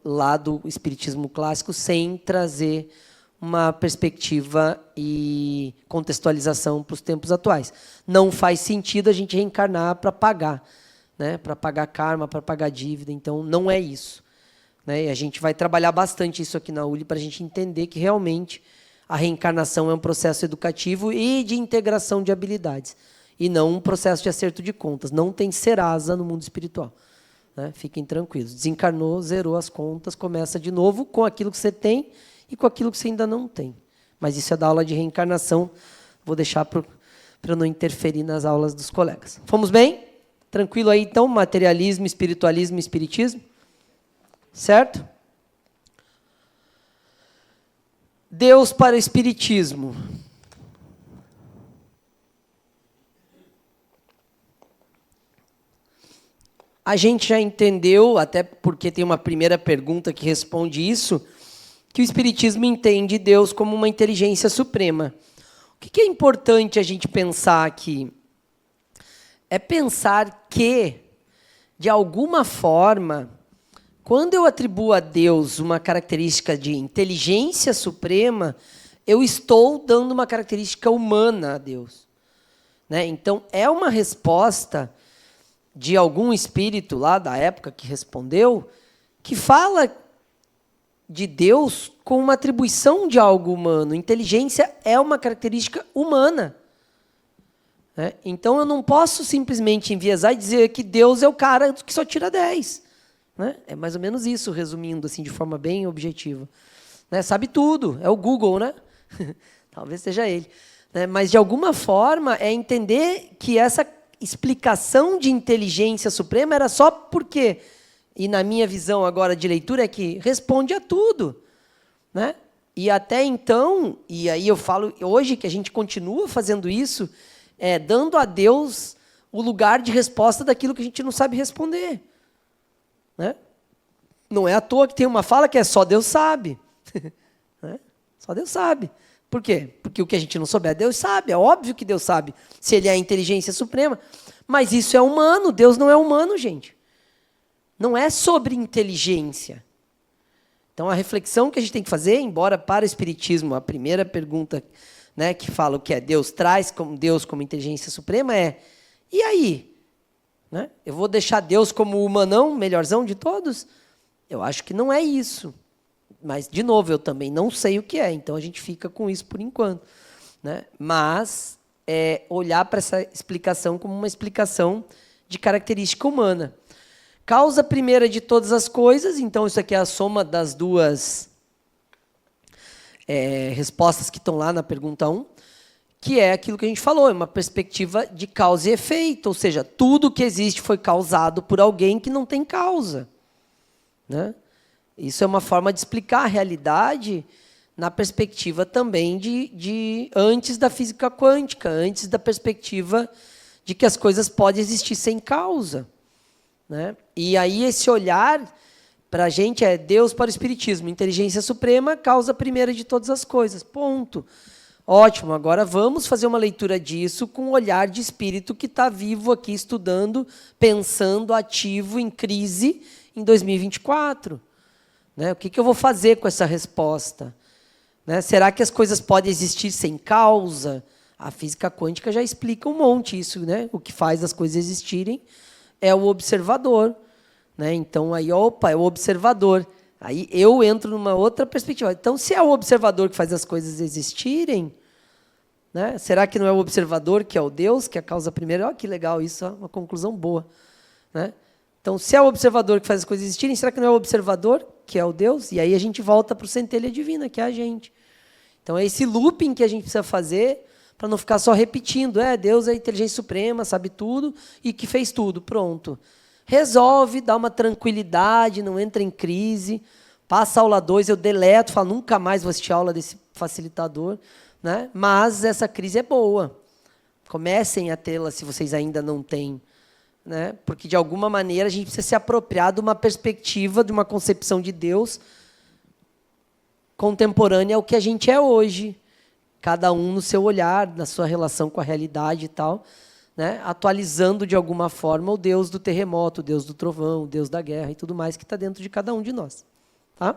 lá do Espiritismo clássico, sem trazer uma perspectiva e contextualização para os tempos atuais. Não faz sentido a gente reencarnar para pagar, né, para pagar karma, para pagar dívida. Então, não é isso. Né? E a gente vai trabalhar bastante isso aqui na ULI para a gente entender que realmente a reencarnação é um processo educativo e de integração de habilidades, e não um processo de acerto de contas. Não tem Serasa no mundo espiritual. Né? Fiquem tranquilos. Desencarnou, zerou as contas, começa de novo com aquilo que você tem e com aquilo que você ainda não tem. Mas isso é da aula de reencarnação. Vou deixar para eu não interferir nas aulas dos colegas. Fomos bem? Tranquilo aí, então? Materialismo, espiritualismo e espiritismo? Certo? Deus para o espiritismo. A gente já entendeu, até porque tem uma primeira pergunta que responde isso, que o espiritismo entende Deus como uma inteligência suprema. O que é importante a gente pensar aqui? É pensar que, de alguma forma, quando eu atribuo a Deus uma característica de inteligência suprema, eu estou dando uma característica humana a Deus. Né? Então, é uma resposta de algum espírito lá da época que respondeu, que fala de Deus com uma atribuição de algo humano. Inteligência é uma característica humana. Né? Então, eu não posso simplesmente enviesar e dizer que Deus é o cara que só tira 10. Né? É mais ou menos isso, resumindo assim, de forma bem objetiva. Né? Sabe tudo, é o Google, né? Talvez seja ele. Né? Mas, de alguma forma, é entender que essa explicação de inteligência suprema era só porque, e na minha visão agora de leitura, é que responde a tudo. Né? E até então, e aí eu falo hoje que a gente continua fazendo isso, dando a Deus o lugar de resposta daquilo que a gente não sabe responder. Né? Não é à toa que tem uma fala que é só Deus sabe. Né? Só Deus sabe. Por quê? Porque o que a gente não souber, Deus sabe. É óbvio que Deus sabe, se Ele é a inteligência suprema. Mas isso é humano. Deus não é humano, gente. Não é sobre inteligência. Então, a reflexão que a gente tem que fazer, embora para o Espiritismo, a primeira pergunta, né, que fala o que é Deus traz como Deus como inteligência suprema é, e aí? Né? Eu vou deixar Deus como o humanão, melhorzão de todos? Eu acho que não é isso. Mas, de novo, eu também não sei o que é, então a gente fica com isso por enquanto. Né? Mas olhar para essa explicação como uma explicação de característica humana. Causa primeira de todas as coisas, então isso aqui é a soma das duas respostas que estão lá na pergunta 1, que é aquilo que a gente falou, é uma perspectiva de causa e efeito, ou seja, tudo que existe foi causado por alguém que não tem causa. Né? Isso é uma forma de explicar a realidade na perspectiva também de antes da física quântica, antes da perspectiva de que as coisas podem existir sem causa. Né? E aí esse olhar para a gente é Deus para o Espiritismo, inteligência suprema, causa primeira de todas as coisas, ponto. Ótimo, agora vamos fazer uma leitura disso com um olhar de espírito que está vivo aqui, estudando, pensando, ativo, em crise, em 2024. Né? O que eu vou fazer com essa resposta? Né? Será que as coisas podem existir sem causa? A física quântica já explica um monte isso. Né? O que faz as coisas existirem é o observador. Né? Então, aí, opa, é o observador. Aí eu entro numa outra perspectiva. Então, se é o observador que faz as coisas existirem, né? Será que não é o observador que é o Deus, que é a causa primeira? Olha que legal isso, uma conclusão boa. Né? Então, se é o observador que faz as coisas existirem, será que não é o observador que é o Deus? E aí a gente volta para o centelha divina, que é a gente. Então, é esse looping que a gente precisa fazer para não ficar só repetindo. Deus é a inteligência suprema, sabe tudo e que fez tudo. Pronto. Resolve, dá uma tranquilidade, não entra em crise. Passa a aula 2, eu deleto, falo, nunca mais vou assistir a aula desse facilitador. Né? Mas essa crise é boa. Comecem a tê-la se vocês ainda não têm. Né? Porque, de alguma maneira, a gente precisa se apropriar de uma perspectiva, de uma concepção de Deus contemporânea ao que a gente é hoje. Cada um no seu olhar, na sua relação com a realidade e tal. Né? Atualizando, de alguma forma, o Deus do terremoto, o Deus do trovão, o Deus da guerra e tudo mais que está dentro de cada um de nós. Tá?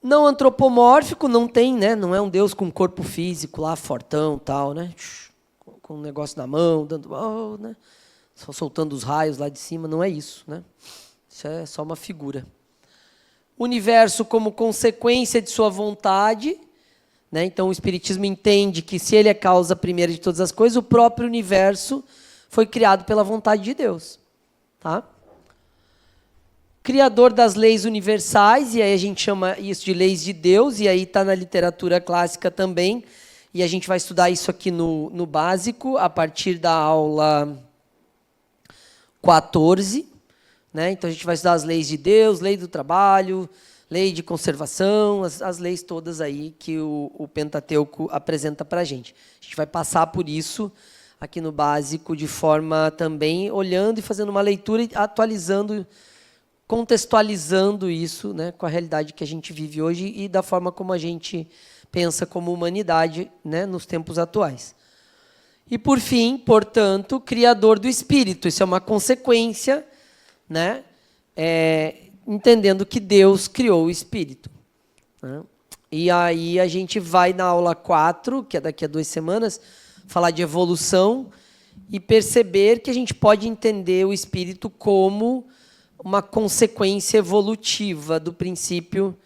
Não antropomórfico, não tem, né? Não é um Deus com corpo físico lá, fortão, tal, né? Com um negócio na mão, dando... né? só soltando os raios lá de cima, não é isso, né? Isso é só uma figura. O universo como consequência de sua vontade, né? Então o Espiritismo entende que se ele é causa primeira de todas as coisas, o próprio universo foi criado pela vontade de Deus. Tá? Criador das leis universais, e aí a gente chama isso de leis de Deus, e aí está na literatura clássica também, e a gente vai estudar isso aqui no básico, a partir da aula 14, né? Então a gente vai estudar as leis de Deus, lei do trabalho, lei de conservação, as leis todas aí que o Pentateuco apresenta para a gente. A gente vai passar por isso aqui no básico de forma também olhando e fazendo uma leitura e atualizando, contextualizando isso, né, com a realidade que a gente vive hoje e da forma como a gente pensa como humanidade, né, nos tempos atuais. E, por fim, portanto, criador do espírito. Isso é uma consequência, né, entendendo que Deus criou o espírito. Né? E aí a gente vai na aula 4, que é daqui a 2 semanas, falar de evolução e perceber que a gente pode entender o espírito como uma consequência evolutiva do princípio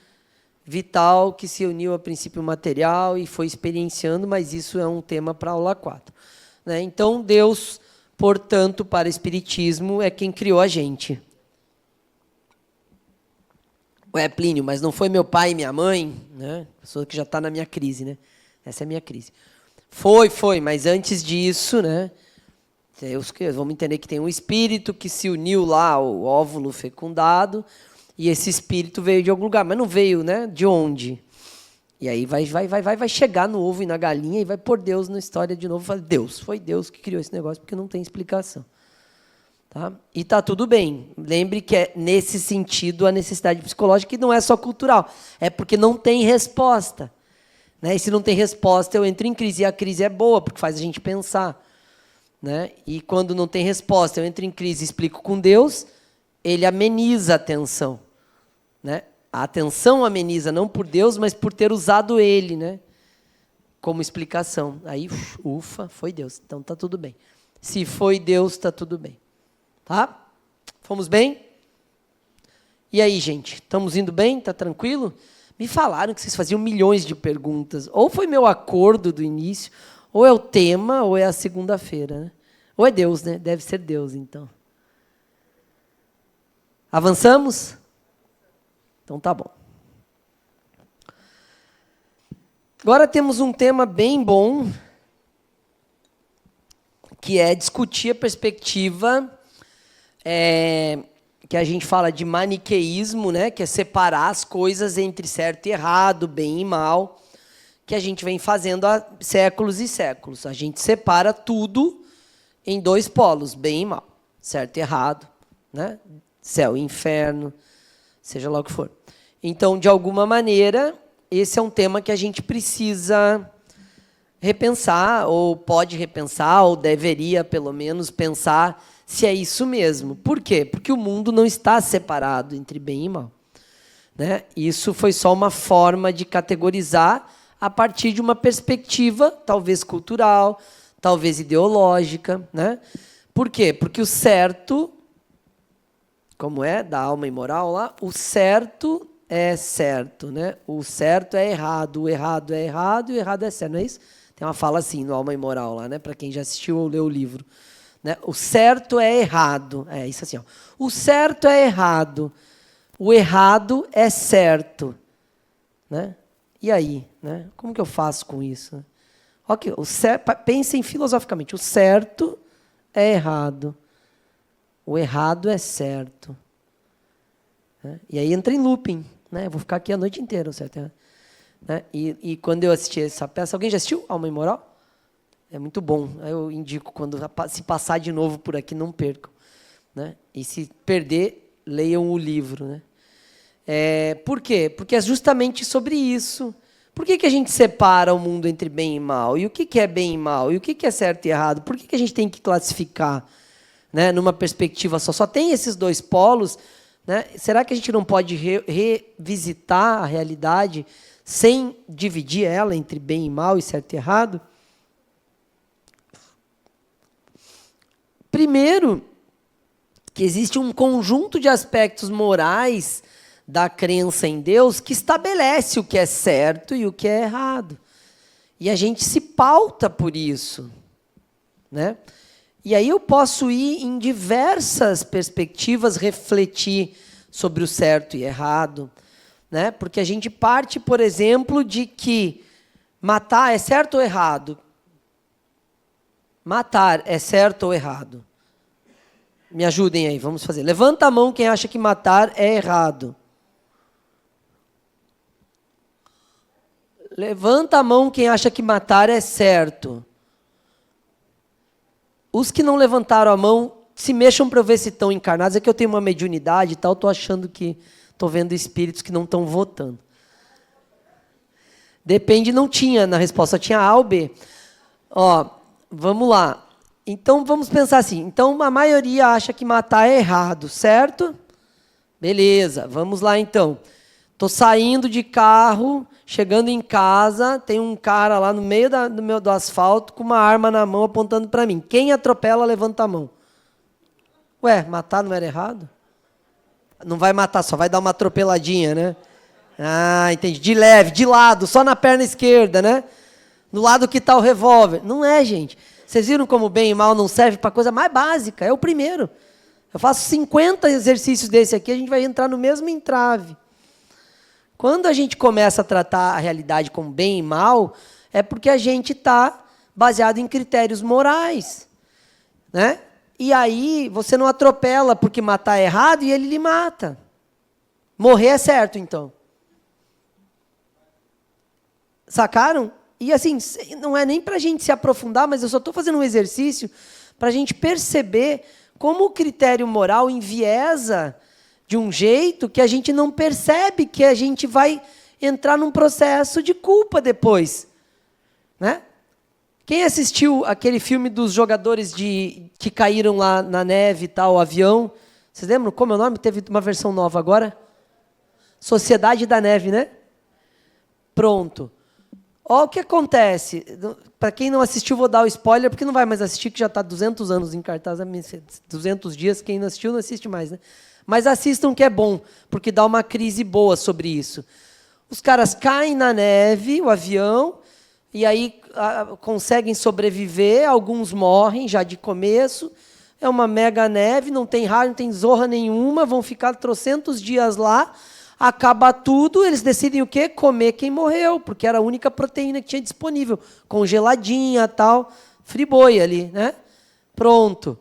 vital que se uniu ao princípio material e foi experienciando, mas isso é um tema para a aula 4. Né? Então, Deus, portanto, para o Espiritismo, é quem criou a gente. Ué, Plínio, mas não foi meu pai e minha mãe? Né? Pessoa que já está na minha crise, né? Essa é a minha crise. Foi, mas antes disso, né? Vamos entender que tem um espírito que se uniu lá ao óvulo fecundado, e esse espírito veio de algum lugar, mas não veio, né? De onde? E aí vai chegar no ovo e na galinha e vai pôr Deus na história de novo. Fala, foi Deus que criou esse negócio, porque não tem explicação. Tá? E tá tudo bem. Lembre que é nesse sentido a necessidade psicológica, que não é só cultural, é porque não tem resposta. Né? E se não tem resposta, eu entro em crise. E a crise é boa, porque faz a gente pensar. Né? E quando não tem resposta, eu entro em crise e explico com Deus, ele ameniza a tensão. Né? A atenção ameniza, não por Deus, mas por ter usado ele, né, como explicação. Aí, ufa, foi Deus. Então está tudo bem. Se foi Deus, está tudo bem. Tá? Fomos bem? E aí, gente? Estamos indo bem? Está tranquilo? Me falaram que vocês faziam milhões de perguntas. Ou foi meu acordo do início, ou é o tema, ou é a segunda-feira. Né? Ou é Deus, né? Deve ser Deus, então. Avançamos? Então tá bom. Agora temos um tema bem bom, que é discutir a perspectiva que a gente fala de maniqueísmo, né, que é separar as coisas entre certo e errado, bem e mal, que a gente vem fazendo há séculos e séculos. A gente separa tudo em 2 polos, bem e mal, certo e errado, né? Céu e inferno, seja lá o que for. Então, de alguma maneira, esse é um tema que a gente precisa repensar, ou pode repensar, ou deveria, pelo menos, pensar se é isso mesmo. Por quê? Porque o mundo não está separado entre bem e mal. Né? Isso foi só uma forma de categorizar a partir de uma perspectiva, talvez cultural, talvez ideológica. Né? Por quê? Porque o certo, como é, da alma imoral lá, o certo é certo, né? O certo é errado, o errado é errado e o errado é certo, não é isso? Tem uma fala assim no Alma Imoral lá, né? Para quem já assistiu ou leu o livro. Né? O certo é errado. É isso assim, ó. O certo é errado, o errado é certo. Né? E aí? Né? Como que eu faço com isso? Okay, pensem filosoficamente. O certo é errado, o errado é certo. Né? E aí entra em looping. Né? Eu vou ficar aqui a noite inteira, certo? Né? E quando eu assisti essa peça, alguém já assistiu Alma Imoral? É muito bom. Eu indico, quando se passar de novo por aqui, não percam. Né? E se perder, leiam o livro. Né? Por quê? Porque é justamente sobre isso. Por que a gente separa o mundo entre bem e mal? E o que é bem e mal? E o que é certo e errado? Por que a gente tem que classificar, né, numa perspectiva só? Só tem esses 2 polos. Né? Será que a gente não pode revisitar a realidade sem dividir ela entre bem e mal e certo e errado? primeiro, que existe um conjunto de aspectos morais da crença em Deus que estabelece o que é certo e o que é errado. E a gente se pauta por isso, né? E aí eu posso ir em diversas perspectivas refletir sobre o certo e errado, né? Porque a gente parte, por exemplo, de que matar é certo ou errado? Matar é certo ou errado? Me ajudem aí, vamos fazer. Levanta a mão quem acha que matar é errado. Levanta a mão quem acha que matar é certo. Os que não levantaram a mão, se mexam para eu ver se estão encarnados. É que eu tenho uma mediunidade e tal, estou achando que estou vendo espíritos que não estão votando. Depende, não tinha na resposta, tinha A ou B. Ó, vamos lá. Então, vamos pensar assim. Então, a maioria acha que matar é errado, certo? Beleza, vamos lá então. Estou saindo de carro, chegando em casa, tem um cara lá no meio do asfalto com uma arma na mão apontando para mim. Quem atropela, levanta a mão. Ué, matar não era errado? Não vai matar, só vai dar uma atropeladinha, né? Ah, entendi. De leve, de lado, só na perna esquerda, né? No lado que está o revólver. Não é, gente. Vocês viram como bem e mal não serve para coisa mais básica? É o primeiro. Eu faço 50 exercícios desse aqui, a gente vai entrar no mesmo entrave. Quando a gente começa a tratar a realidade como bem e mal, é porque a gente está baseado em critérios morais, né? E aí você não atropela porque matar é errado e ele lhe mata. Morrer é certo, então. Sacaram? E assim, não é nem para a gente se aprofundar, mas eu só estou fazendo um exercício para a gente perceber como o critério moral enviesa de um jeito que a gente não percebe que a gente vai entrar num processo de culpa depois, né? Quem assistiu aquele filme dos jogadores que caíram lá na neve e tal, o avião? Vocês lembram como é o nome? Teve uma versão nova agora? Sociedade da Neve, né? Pronto. Olha o que acontece. Para quem não assistiu, vou dar o spoiler, porque não vai mais assistir, que já está 200 anos em cartaz, 200 dias, quem não assistiu não assiste mais, né? Mas assistam que é bom, porque dá uma crise boa sobre isso. Os caras caem na neve, o avião, e aí conseguem sobreviver, alguns morrem já de começo, é uma mega neve, não tem raio, não tem zorra nenhuma, vão ficar trocentos dias lá, acaba tudo, eles decidem o quê? Comer quem morreu, porque era a única proteína que tinha disponível, congeladinha, tal, friboi ali, né? Pronto.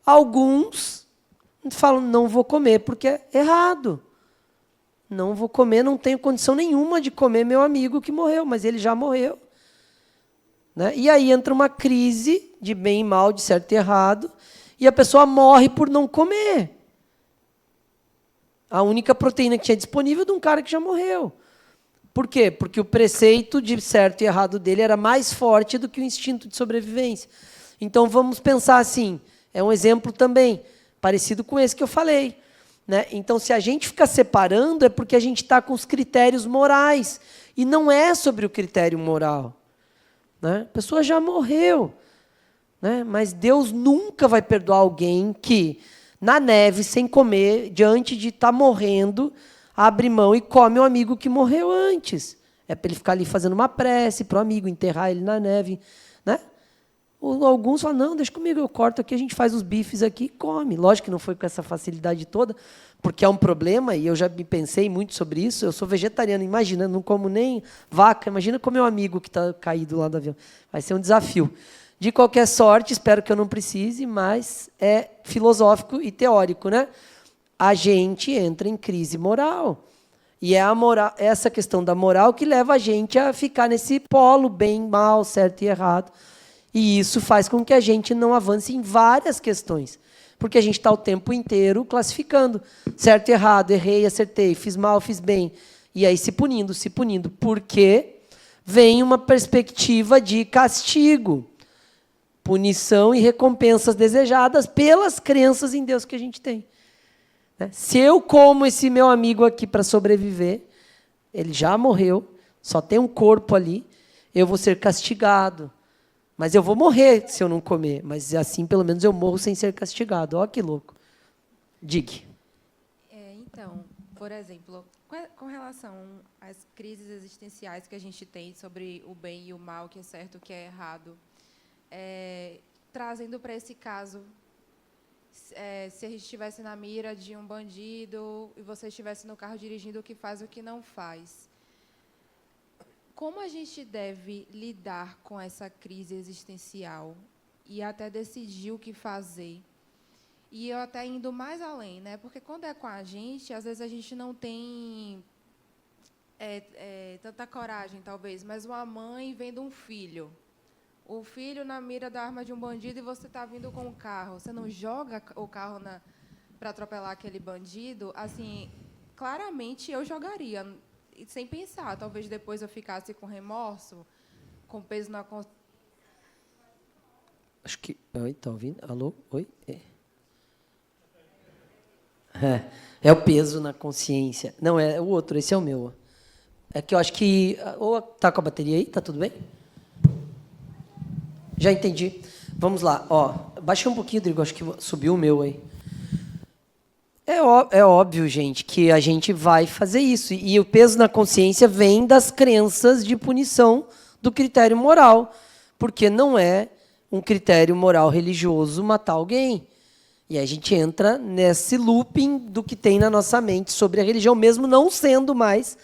Alguns falam, não vou comer, porque é errado. Não vou comer, não tenho condição nenhuma de comer meu amigo que morreu, mas ele já morreu. Né? E aí entra uma crise de bem e mal, de certo e errado, e a pessoa morre por não comer. A única proteína que tinha disponível de um cara que já morreu. Por quê? Porque o preceito de certo e errado dele era mais forte do que o instinto de sobrevivência. Então, vamos pensar assim, é um exemplo também, parecido com esse que eu falei. Né? Então, se a gente fica separando, é porque a gente está com os critérios morais. E não é sobre o critério moral. Né? A pessoa já morreu. Né? Mas Deus nunca vai perdoar alguém que, na neve, sem comer, diante de estar morrendo, abre mão e come o amigo que morreu antes. É para ele ficar ali fazendo uma prece para o amigo, enterrar ele na neve. Né? Alguns falam, não, deixa comigo, eu corto aqui, a gente faz os bifes aqui e come. Lógico que não foi com essa facilidade toda, porque é um problema, e eu já pensei muito sobre isso. Eu sou vegetariano, imagina, não como nem vaca, imagina comer um amigo que está caído lá do avião. Vai ser um desafio. De qualquer sorte, espero que eu não precise, mas é filosófico e teórico, né? A gente entra em crise moral. E é a moral, essa questão da moral que leva a gente a ficar nesse polo bem, mal, certo e errado. E isso faz com que a gente não avance em várias questões. Porque a gente está o tempo inteiro classificando. Certo e errado, errei, acertei, fiz mal, fiz bem. E aí se punindo. Porque vem uma perspectiva de castigo. Punição e recompensas desejadas pelas crenças em Deus que a gente tem. Se eu como esse meu amigo aqui para sobreviver, ele já morreu, só tem um corpo ali, eu vou ser castigado. Mas eu vou morrer se eu não comer. Mas assim, pelo menos, eu morro sem ser castigado. Olha que louco. Diga. Então, por exemplo, com relação às crises existenciais que a gente tem sobre o bem e o mal, o que é certo, o que é errado, trazendo para esse caso, se a gente estivesse na mira de um bandido e você estivesse no carro dirigindo o que faz e o que não faz, como a gente deve lidar com essa crise existencial e até decidir o que fazer? E eu até indo mais além, né? Porque quando é com a gente, às vezes a gente não tem tanta coragem, talvez, mas uma mãe vendo um filho. O filho na mira da arma de um bandido e você está vindo com o carro. Você não joga o carro para atropelar aquele bandido? Assim, claramente eu jogaria, sem pensar. Talvez depois eu ficasse com remorso, com peso na consciência. Acho que... Oi, está ouvindo? Alô? Oi? É o peso na consciência. Não, é o outro, esse é o meu. É que eu acho que... Ou tá com a bateria aí? Tá tudo bem? Já entendi. Vamos lá. Baixei um pouquinho, Rodrigo, acho que subiu o meu aí. É óbvio, gente, que a gente vai fazer isso. E o peso na consciência vem das crenças de punição do critério moral. Porque não é um critério moral religioso matar alguém. E a gente entra nesse looping do que tem na nossa mente sobre a religião, mesmo não sendo mais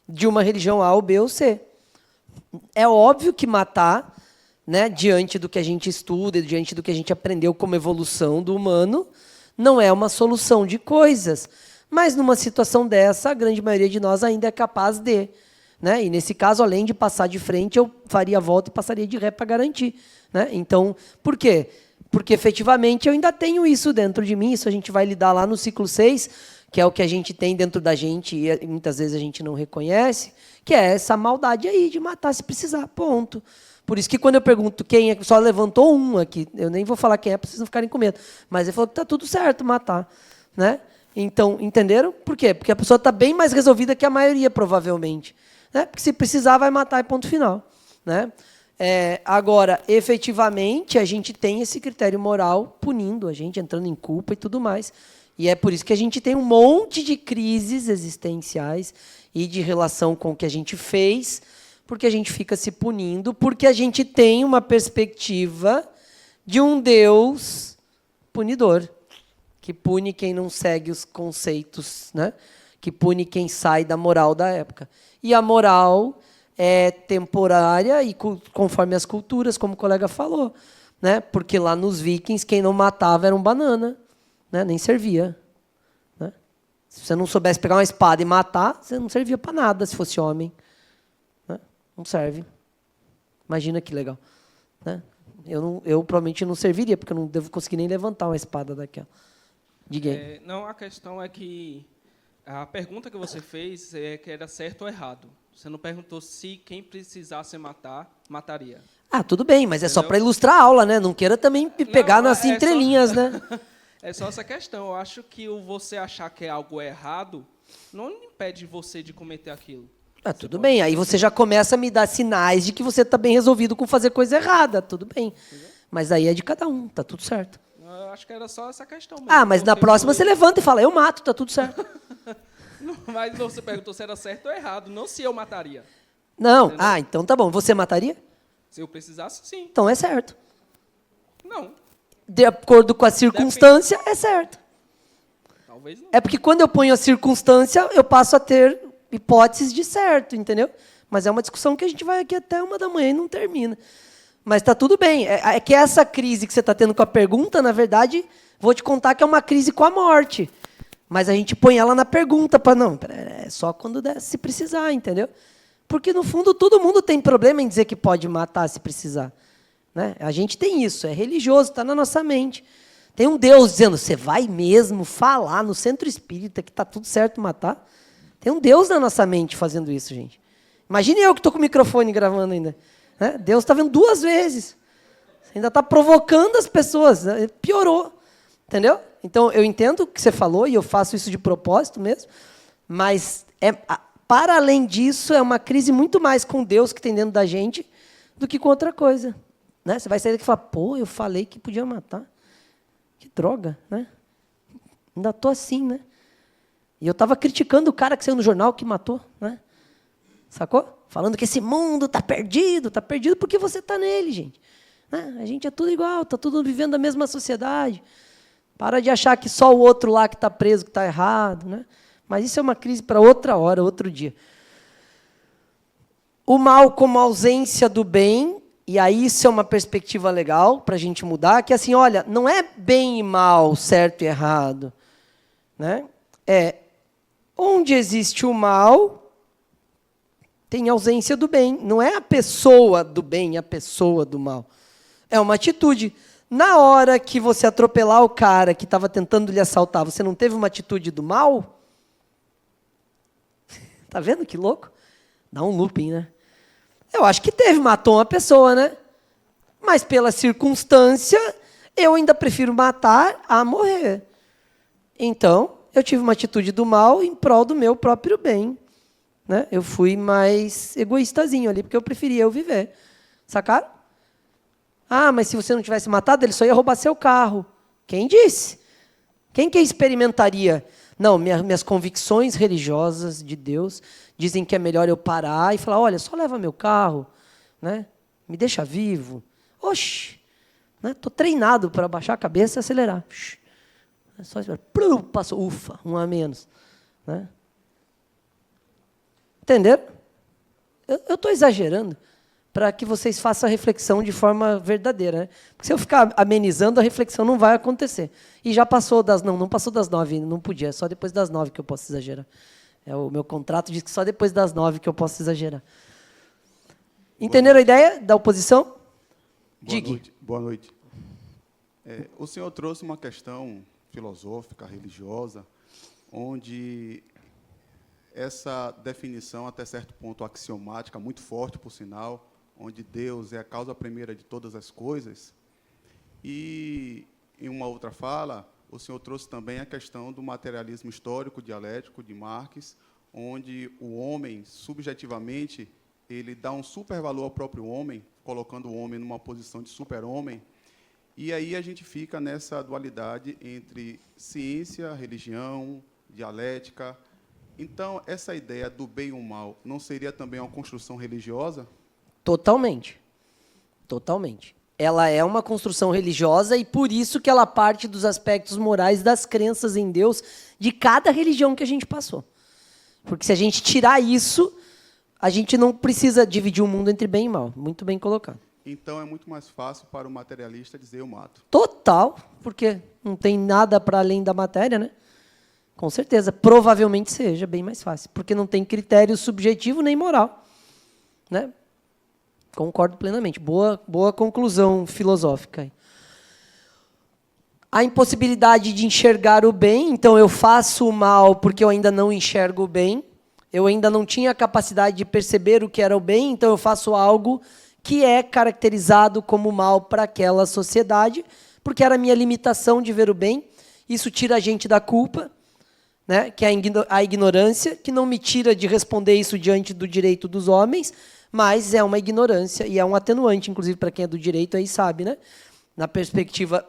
de uma religião A ou B ou C. É óbvio que matar, né, diante do que a gente estuda, diante do que a gente aprendeu como evolução do humano, não é uma solução de coisas. Mas, numa situação dessa, a grande maioria de nós ainda é capaz de. Né? E, nesse caso, além de passar de frente, eu faria a volta e passaria de ré para garantir. Né? Então, por quê? Porque, efetivamente, eu ainda tenho isso dentro de mim. Isso a gente vai lidar lá no ciclo 6, que é o que a gente tem dentro da gente e muitas vezes a gente não reconhece, que é essa maldade aí de matar se precisar, ponto. Por isso que quando eu pergunto quem é, só levantou um aqui, eu nem vou falar quem é para vocês não ficarem com medo, mas ele falou que está tudo certo matar. Né? Então, entenderam? Por quê? Porque a pessoa está bem mais resolvida que a maioria, provavelmente. Né? Porque se precisar, vai matar e ponto final. Né? Agora, efetivamente, a gente tem esse critério moral punindo a gente, entrando em culpa e tudo mais. E é por isso que a gente tem um monte de crises existenciais e de relação com o que a gente fez, porque a gente fica se punindo, porque a gente tem uma perspectiva de um Deus punidor, que pune quem não segue os conceitos, né? Que pune quem sai da moral da época. E a moral é temporária e conforme as culturas, como o colega falou. Né? Porque lá nos vikings, quem não matava era um banana. Né? Nem servia. Né? Se você não soubesse pegar uma espada e matar, você não servia para nada se fosse homem. Né? Não serve. Imagina que legal. Né? Eu provavelmente não serviria, porque eu não devo conseguir nem levantar uma espada daquela. Diga aí. Não, a questão é que a pergunta que você fez é que era certo ou errado. Você não perguntou se quem precisasse matar, mataria. Tudo bem, mas é só para ilustrar a aula, né? Não queira também pegar nas entrelinhas, né? É só essa questão. Eu acho que você achar que é algo errado não impede você de cometer aquilo. Tudo bem. Aí você já começa a me dar sinais de que você está bem resolvido com fazer coisa errada. Tudo bem. Mas aí é de cada um. Tá tudo certo. Eu acho que era só essa questão mesmo. Mas na próxima você levanta e fala, eu mato, tá tudo certo. Mas você perguntou se era certo ou errado, não se eu mataria. Não. Entendeu? Então tá bom. Você mataria? Se eu precisasse, sim. Então é certo. Não. De acordo com a circunstância, é certo. Talvez não. É porque quando eu ponho a circunstância, eu passo a ter hipóteses de certo, entendeu? Mas é uma discussão que a gente vai aqui até 1h e não termina. Mas está tudo bem. É que essa crise que você está tendo com a pergunta, na verdade, vou te contar que é uma crise com a morte. Mas a gente põe ela na pergunta para não, é só quando der, se precisar, entendeu? Porque, no fundo, todo mundo tem problema em dizer que pode matar se precisar. Né? A gente tem isso, é religioso, está na nossa mente. Tem um Deus dizendo, você vai mesmo falar no centro espírita que está tudo certo matar? Tem um Deus na nossa mente fazendo isso, gente. Imagine eu que estou com o microfone gravando ainda. Né? Deus está vendo 2 vezes. Você ainda está provocando as pessoas. Né? Piorou. Entendeu? Então, eu entendo o que você falou, e eu faço isso de propósito mesmo, mas, para além disso, é uma crise muito mais com Deus que tem dentro da gente do que com outra coisa. Né? Você vai sair daqui e falar, pô, eu falei que podia matar. Que droga, né? Ainda estou assim, né? E eu estava criticando o cara que saiu no jornal que matou, né? Sacou? Falando que esse mundo está perdido porque você está nele, gente. Né? A gente é tudo igual, está tudo vivendo a mesma sociedade. Para de achar que só o outro lá que está preso, que está errado. Né? Mas isso é uma crise para outra hora, outro dia. O mal como ausência do bem, e aí isso é uma perspectiva legal para a gente mudar, que assim, olha, não é bem e mal, certo e errado. Né? É, onde existe o mal, tem ausência do bem. Não é a pessoa do bem, a pessoa do mal. É uma atitude. Na hora que você atropelar o cara que estava tentando lhe assaltar, você não teve uma atitude do mal? Tá vendo que louco? Dá um looping, né? Eu acho que teve, matou uma pessoa, né? Mas pela circunstância, eu ainda prefiro matar a morrer. Então, eu tive uma atitude do mal em prol do meu próprio bem. Né? Eu fui mais egoístazinho ali, porque eu preferia eu viver. Sacaram? Ah, mas se você não tivesse matado, ele só ia roubar seu carro. Quem disse? Quem que experimentaria? Não, minhas convicções religiosas de Deus dizem que é melhor eu parar e falar, olha, só leva meu carro, né? Me deixa vivo. Oxi! Estou treinado para baixar a cabeça e acelerar. É só esperar. Passou, ufa, um a menos. Né? Entenderam? Eu estou exagerando para que vocês façam a reflexão de forma verdadeira. Né? Porque se eu ficar amenizando, a reflexão não vai acontecer. E já passou das... Não passou das 9, não podia. É só depois das 9 que eu posso exagerar. O meu contrato diz que só depois das 9 que eu posso exagerar. Entenderam a ideia da oposição? Boa noite. O senhor trouxe uma questão filosófica, religiosa, onde essa definição, até certo ponto axiomática, muito forte, por sinal, onde Deus é a causa primeira de todas as coisas. E, em uma outra fala, o senhor trouxe também a questão do materialismo histórico, dialético, de Marx, onde o homem, subjetivamente, ele dá um supervalor ao próprio homem, colocando o homem numa posição de super-homem, e aí a gente fica nessa dualidade entre ciência, religião, dialética. Então, essa ideia do bem e o mal não seria também uma construção religiosa? Totalmente. Totalmente. Ela é uma construção religiosa e por isso que ela parte dos aspectos morais das crenças em Deus de cada religião que a gente passou. Porque se a gente tirar isso, a gente não precisa dividir o mundo entre bem e mal. Muito bem colocado. Então, é muito mais fácil para o materialista dizer eu mato. Total, porque não tem nada para além da matéria, né? Com certeza, provavelmente seja bem mais fácil, porque não tem critério subjetivo nem moral. Né? Concordo plenamente. Boa conclusão filosófica. A impossibilidade de enxergar o bem, então eu faço o mal porque eu ainda não enxergo o bem, eu ainda não tinha a capacidade de perceber o que era o bem, então eu faço algo que é caracterizado como mal para aquela sociedade, porque era a minha limitação de ver o bem. Isso tira a gente da culpa, né, que é a ignorância, que não me tira de responder isso diante do direito dos homens, mas é uma ignorância e é um atenuante, inclusive, para quem é do direito, aí sabe, né? Na perspectiva,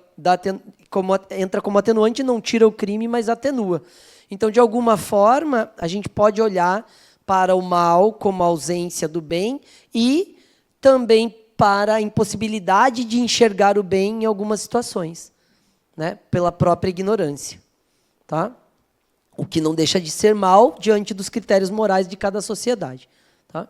entra como atenuante, não tira o crime, mas atenua. Então, de alguma forma, a gente pode olhar para o mal como a ausência do bem e também para a impossibilidade de enxergar o bem em algumas situações, né? Pela própria ignorância. Tá? O que não deixa de ser mal diante dos critérios morais de cada sociedade. Tá?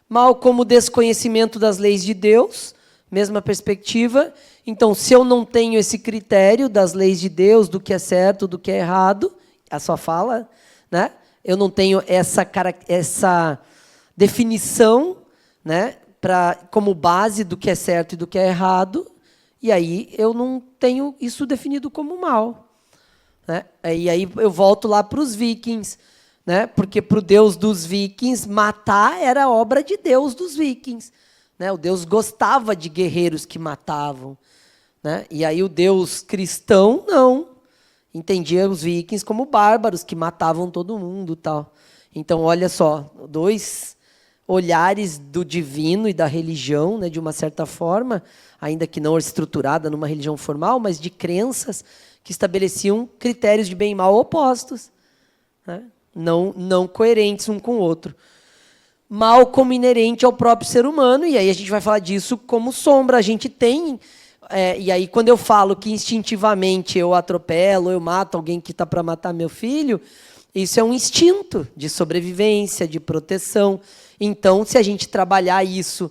Mal como desconhecimento das leis de Deus, mesma perspectiva. Então, se eu não tenho esse critério das leis de Deus, do que é certo, do que é errado, a sua fala, né? Eu não tenho essa definição, né, como base do que é certo e do que é errado, e aí eu não tenho isso definido como mal. Né? E aí eu volto lá para os vikings, né? Porque para o Deus dos vikings, matar era obra de Deus dos vikings. Né? O Deus gostava de guerreiros que matavam. Né? E aí o Deus cristão, não. Entendia os vikings como bárbaros, que matavam todo mundo. Tal. Então, olha só, dois olhares do divino e da religião, né, de uma certa forma, ainda que não estruturada numa religião formal, mas de crenças que estabeleciam critérios de bem e mal opostos, né, não coerentes um com o outro. Mal como inerente ao próprio ser humano, e aí a gente vai falar disso como sombra. A gente tem... e aí, quando eu falo que instintivamente eu atropelo, eu mato alguém que está para matar meu filho, isso é um instinto de sobrevivência, de proteção. Então, se a gente trabalhar isso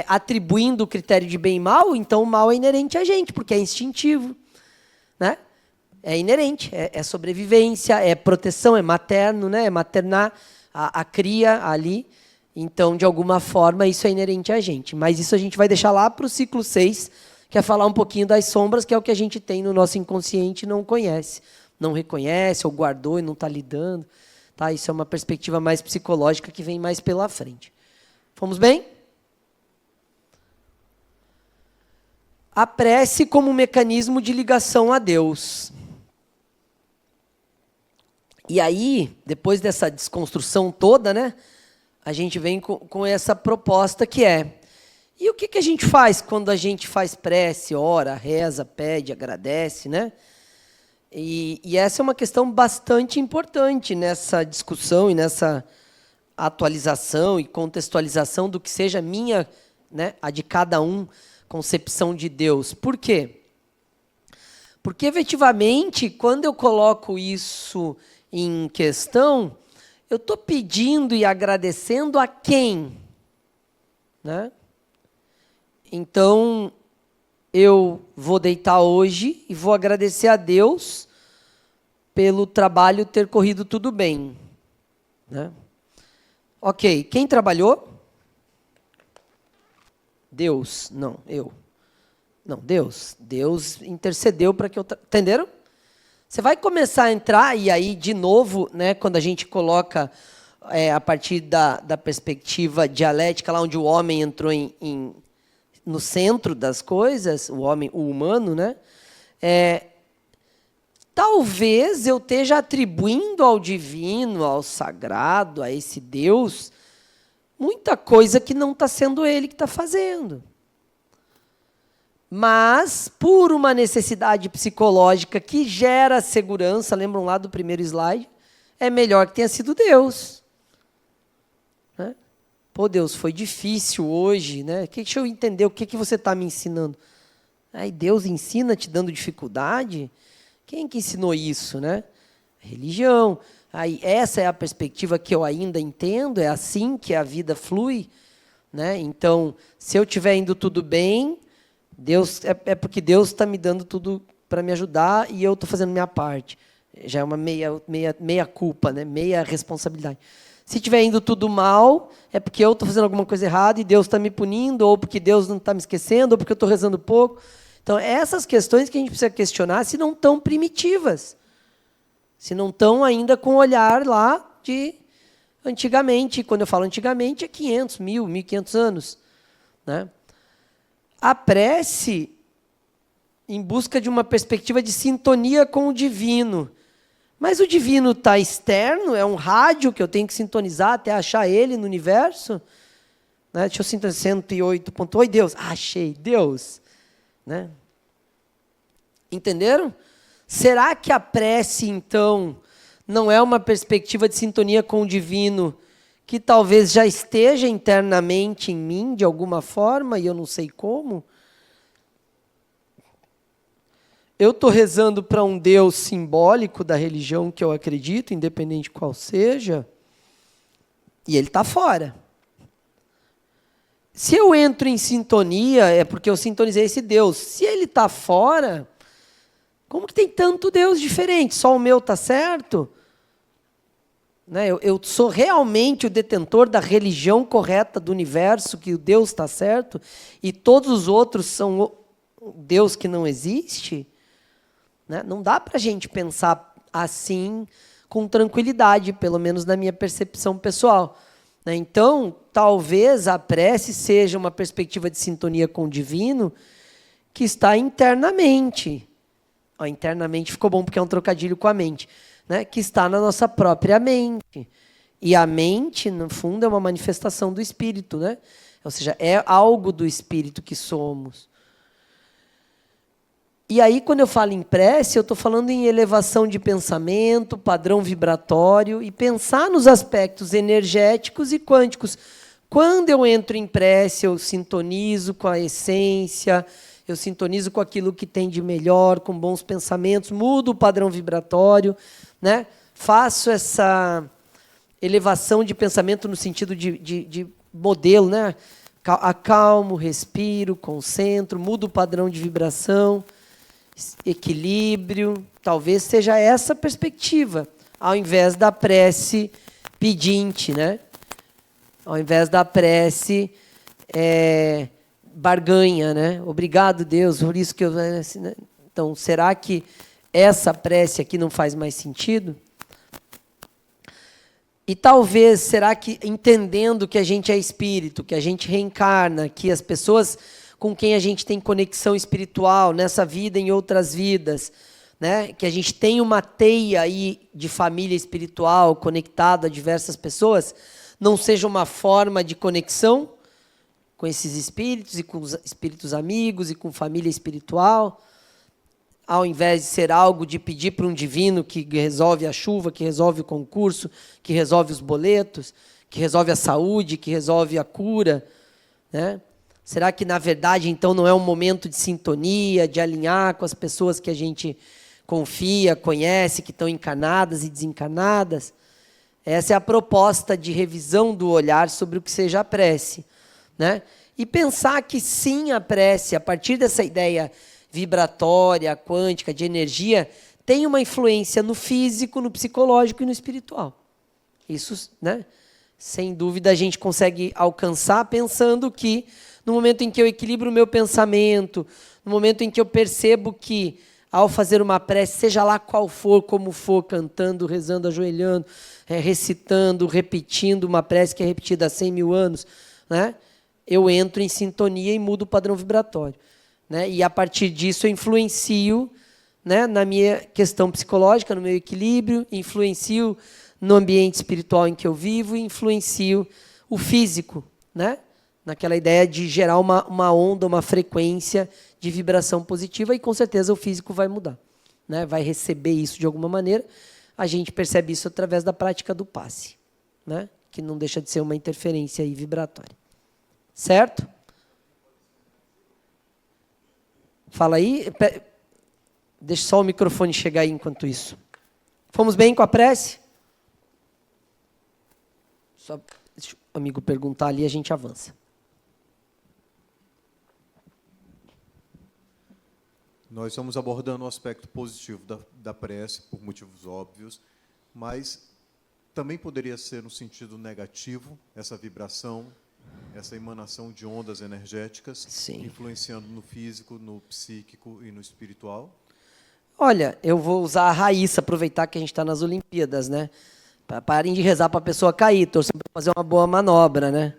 atribuindo o critério de bem e mal, então o mal é inerente a gente, porque é instintivo, né? É inerente, é sobrevivência, é proteção, é materno, né? É maternar a cria ali. Então, de alguma forma, isso é inerente a gente. Mas isso a gente vai deixar lá para o ciclo 6, que é falar um pouquinho das sombras, que é o que a gente tem no nosso inconsciente e não conhece. Não reconhece, ou guardou e não está lidando. Tá? Isso é uma perspectiva mais psicológica que vem mais pela frente. Fomos bem? A prece como mecanismo de ligação a Deus. E aí, depois dessa desconstrução toda, né, a gente vem com essa proposta que é: e o que a gente faz quando a gente faz prece, ora, reza, pede, agradece, né? E essa é uma questão bastante importante nessa discussão e nessa atualização e contextualização do que seja minha, né, a de cada um, concepção de Deus. Por quê? Porque, efetivamente, quando eu coloco isso em questão, eu estou pedindo e agradecendo a quem? Né? Então, eu vou deitar hoje e vou agradecer a Deus pelo trabalho ter corrido tudo bem. Né? Ok, quem trabalhou? Deus. Não, eu. Não, Deus. Deus intercedeu para que eu... Entenderam? Você vai começar a entrar, e aí, de novo, né, quando a gente coloca a partir da perspectiva dialética, lá onde o homem entrou no centro das coisas, o humano, né, talvez eu esteja atribuindo ao divino, ao sagrado, a esse Deus, muita coisa que não está sendo ele que está fazendo. Mas, por uma necessidade psicológica que gera segurança, lembram lá do primeiro slide, é melhor que tenha sido Deus. Né? Pô, Deus, foi difícil hoje, né? Deixa eu entender o que você está me ensinando. Aí Deus ensina te dando dificuldade? Quem que ensinou isso, né? Religião. Aí, essa é a perspectiva que eu ainda entendo, é assim que a vida flui. Né? Então, se eu estiver indo tudo bem... Deus, porque Deus está me dando tudo para me ajudar e eu estou fazendo minha parte. Já é uma meia culpa, né? Meia responsabilidade. Se estiver indo tudo mal, é porque eu estou fazendo alguma coisa errada e Deus está me punindo, ou porque Deus não está me esquecendo, ou porque eu estou rezando pouco. Então, essas questões que a gente precisa questionar se não estão primitivas. Se não estão ainda com o olhar lá de antigamente. Quando eu falo antigamente, é 500, 1.000, 1.500 anos. Né? A prece, em busca de uma perspectiva de sintonia com o divino. Mas o divino está externo, é um rádio que eu tenho que sintonizar até achar ele no universo. Né? Deixa eu sintonizar 108.8. Oi, Deus. Achei, Deus. Né? Entenderam? Será que a prece, então, não é uma perspectiva de sintonia com o divino que talvez já esteja internamente em mim, de alguma forma, e eu não sei como? Eu estou rezando para um Deus simbólico da religião que eu acredito, independente de qual seja, e ele está fora. Se eu entro em sintonia, é porque eu sintonizei esse Deus. Se ele está fora, como que tem tanto Deus diferente? Só o meu está certo? Né? Eu sou realmente o detentor da religião correta do universo, que o Deus está certo, e todos os outros são o Deus que não existe? Né? Não dá para a gente pensar assim com tranquilidade, pelo menos na minha percepção pessoal. Né? Então, talvez a prece seja uma perspectiva de sintonia com o divino que está internamente. Ó, internamente ficou bom porque é um trocadilho com a mente. Né, que está na nossa própria mente. E a mente, no fundo, é uma manifestação do espírito, né? Ou seja, é algo do espírito que somos. E aí, quando eu falo em prece, eu estou falando em elevação de pensamento, padrão vibratório, e pensar nos aspectos energéticos e quânticos. Quando eu entro em prece, eu sintonizo com a essência, eu sintonizo com aquilo que tem de melhor, com bons pensamentos, mudo o padrão vibratório, né? Faço essa elevação de pensamento no sentido de modelo, né? Acalmo, respiro, concentro, mudo o padrão de vibração, equilíbrio. Talvez seja essa perspectiva, ao invés da prece pedinte, né? Ao invés da prece barganha, né? Obrigado, Deus, por isso que eu... Né? Então, será que essa prece aqui não faz mais sentido? E talvez, será que entendendo que a gente é espírito, que a gente reencarna, que as pessoas com quem a gente tem conexão espiritual nessa vida e em outras vidas, né, que a gente tem uma teia aí de família espiritual conectada a diversas pessoas, não seja uma forma de conexão com esses espíritos e com os espíritos amigos e com família espiritual, ao invés de ser algo de pedir para um divino que resolve a chuva, que resolve o concurso, que resolve os boletos, que resolve a saúde, que resolve a cura, né? Será que, na verdade, então, não é um momento de sintonia, de alinhar com as pessoas que a gente confia, conhece, que estão encarnadas e desencarnadas? Essa é a proposta de revisão do olhar sobre o que seja a prece, né? E pensar que, sim, a prece, a partir dessa ideia vibratória, quântica, de energia, tem uma influência no físico, no psicológico e no espiritual. Isso, né? Sem dúvida, a gente consegue alcançar pensando que, no momento em que eu equilibro o meu pensamento, no momento em que eu percebo que, ao fazer uma prece, seja lá qual for, como for, cantando, rezando, ajoelhando, recitando, repetindo uma prece que é repetida há 100 mil anos, né? Eu entro em sintonia e mudo o padrão vibratório. Né? E, a partir disso, eu influencio, né, na minha questão psicológica, no meu equilíbrio, influencio no ambiente espiritual em que eu vivo e influencio o físico, né? Naquela ideia de gerar uma onda, uma frequência de vibração positiva, e, com certeza, o físico vai mudar, né? Vai receber isso de alguma maneira. A gente percebe isso através da prática do passe, né? Que não deixa de ser uma interferência aí vibratória. Certo? Fala aí. Deixa só o microfone chegar aí enquanto isso. Fomos bem com a prece? Só deixa o amigo perguntar ali e a gente avança. Nós estamos abordando o aspecto positivo da prece, por motivos óbvios, mas também poderia ser no sentido negativo, essa vibração, essa emanação de ondas energéticas, Sim, influenciando no físico, no psíquico e no espiritual? Olha, eu vou usar a Raíssa, aproveitar que a gente está nas Olimpíadas, né? Parem de rezar para a pessoa cair, torcer para fazer uma boa manobra, né?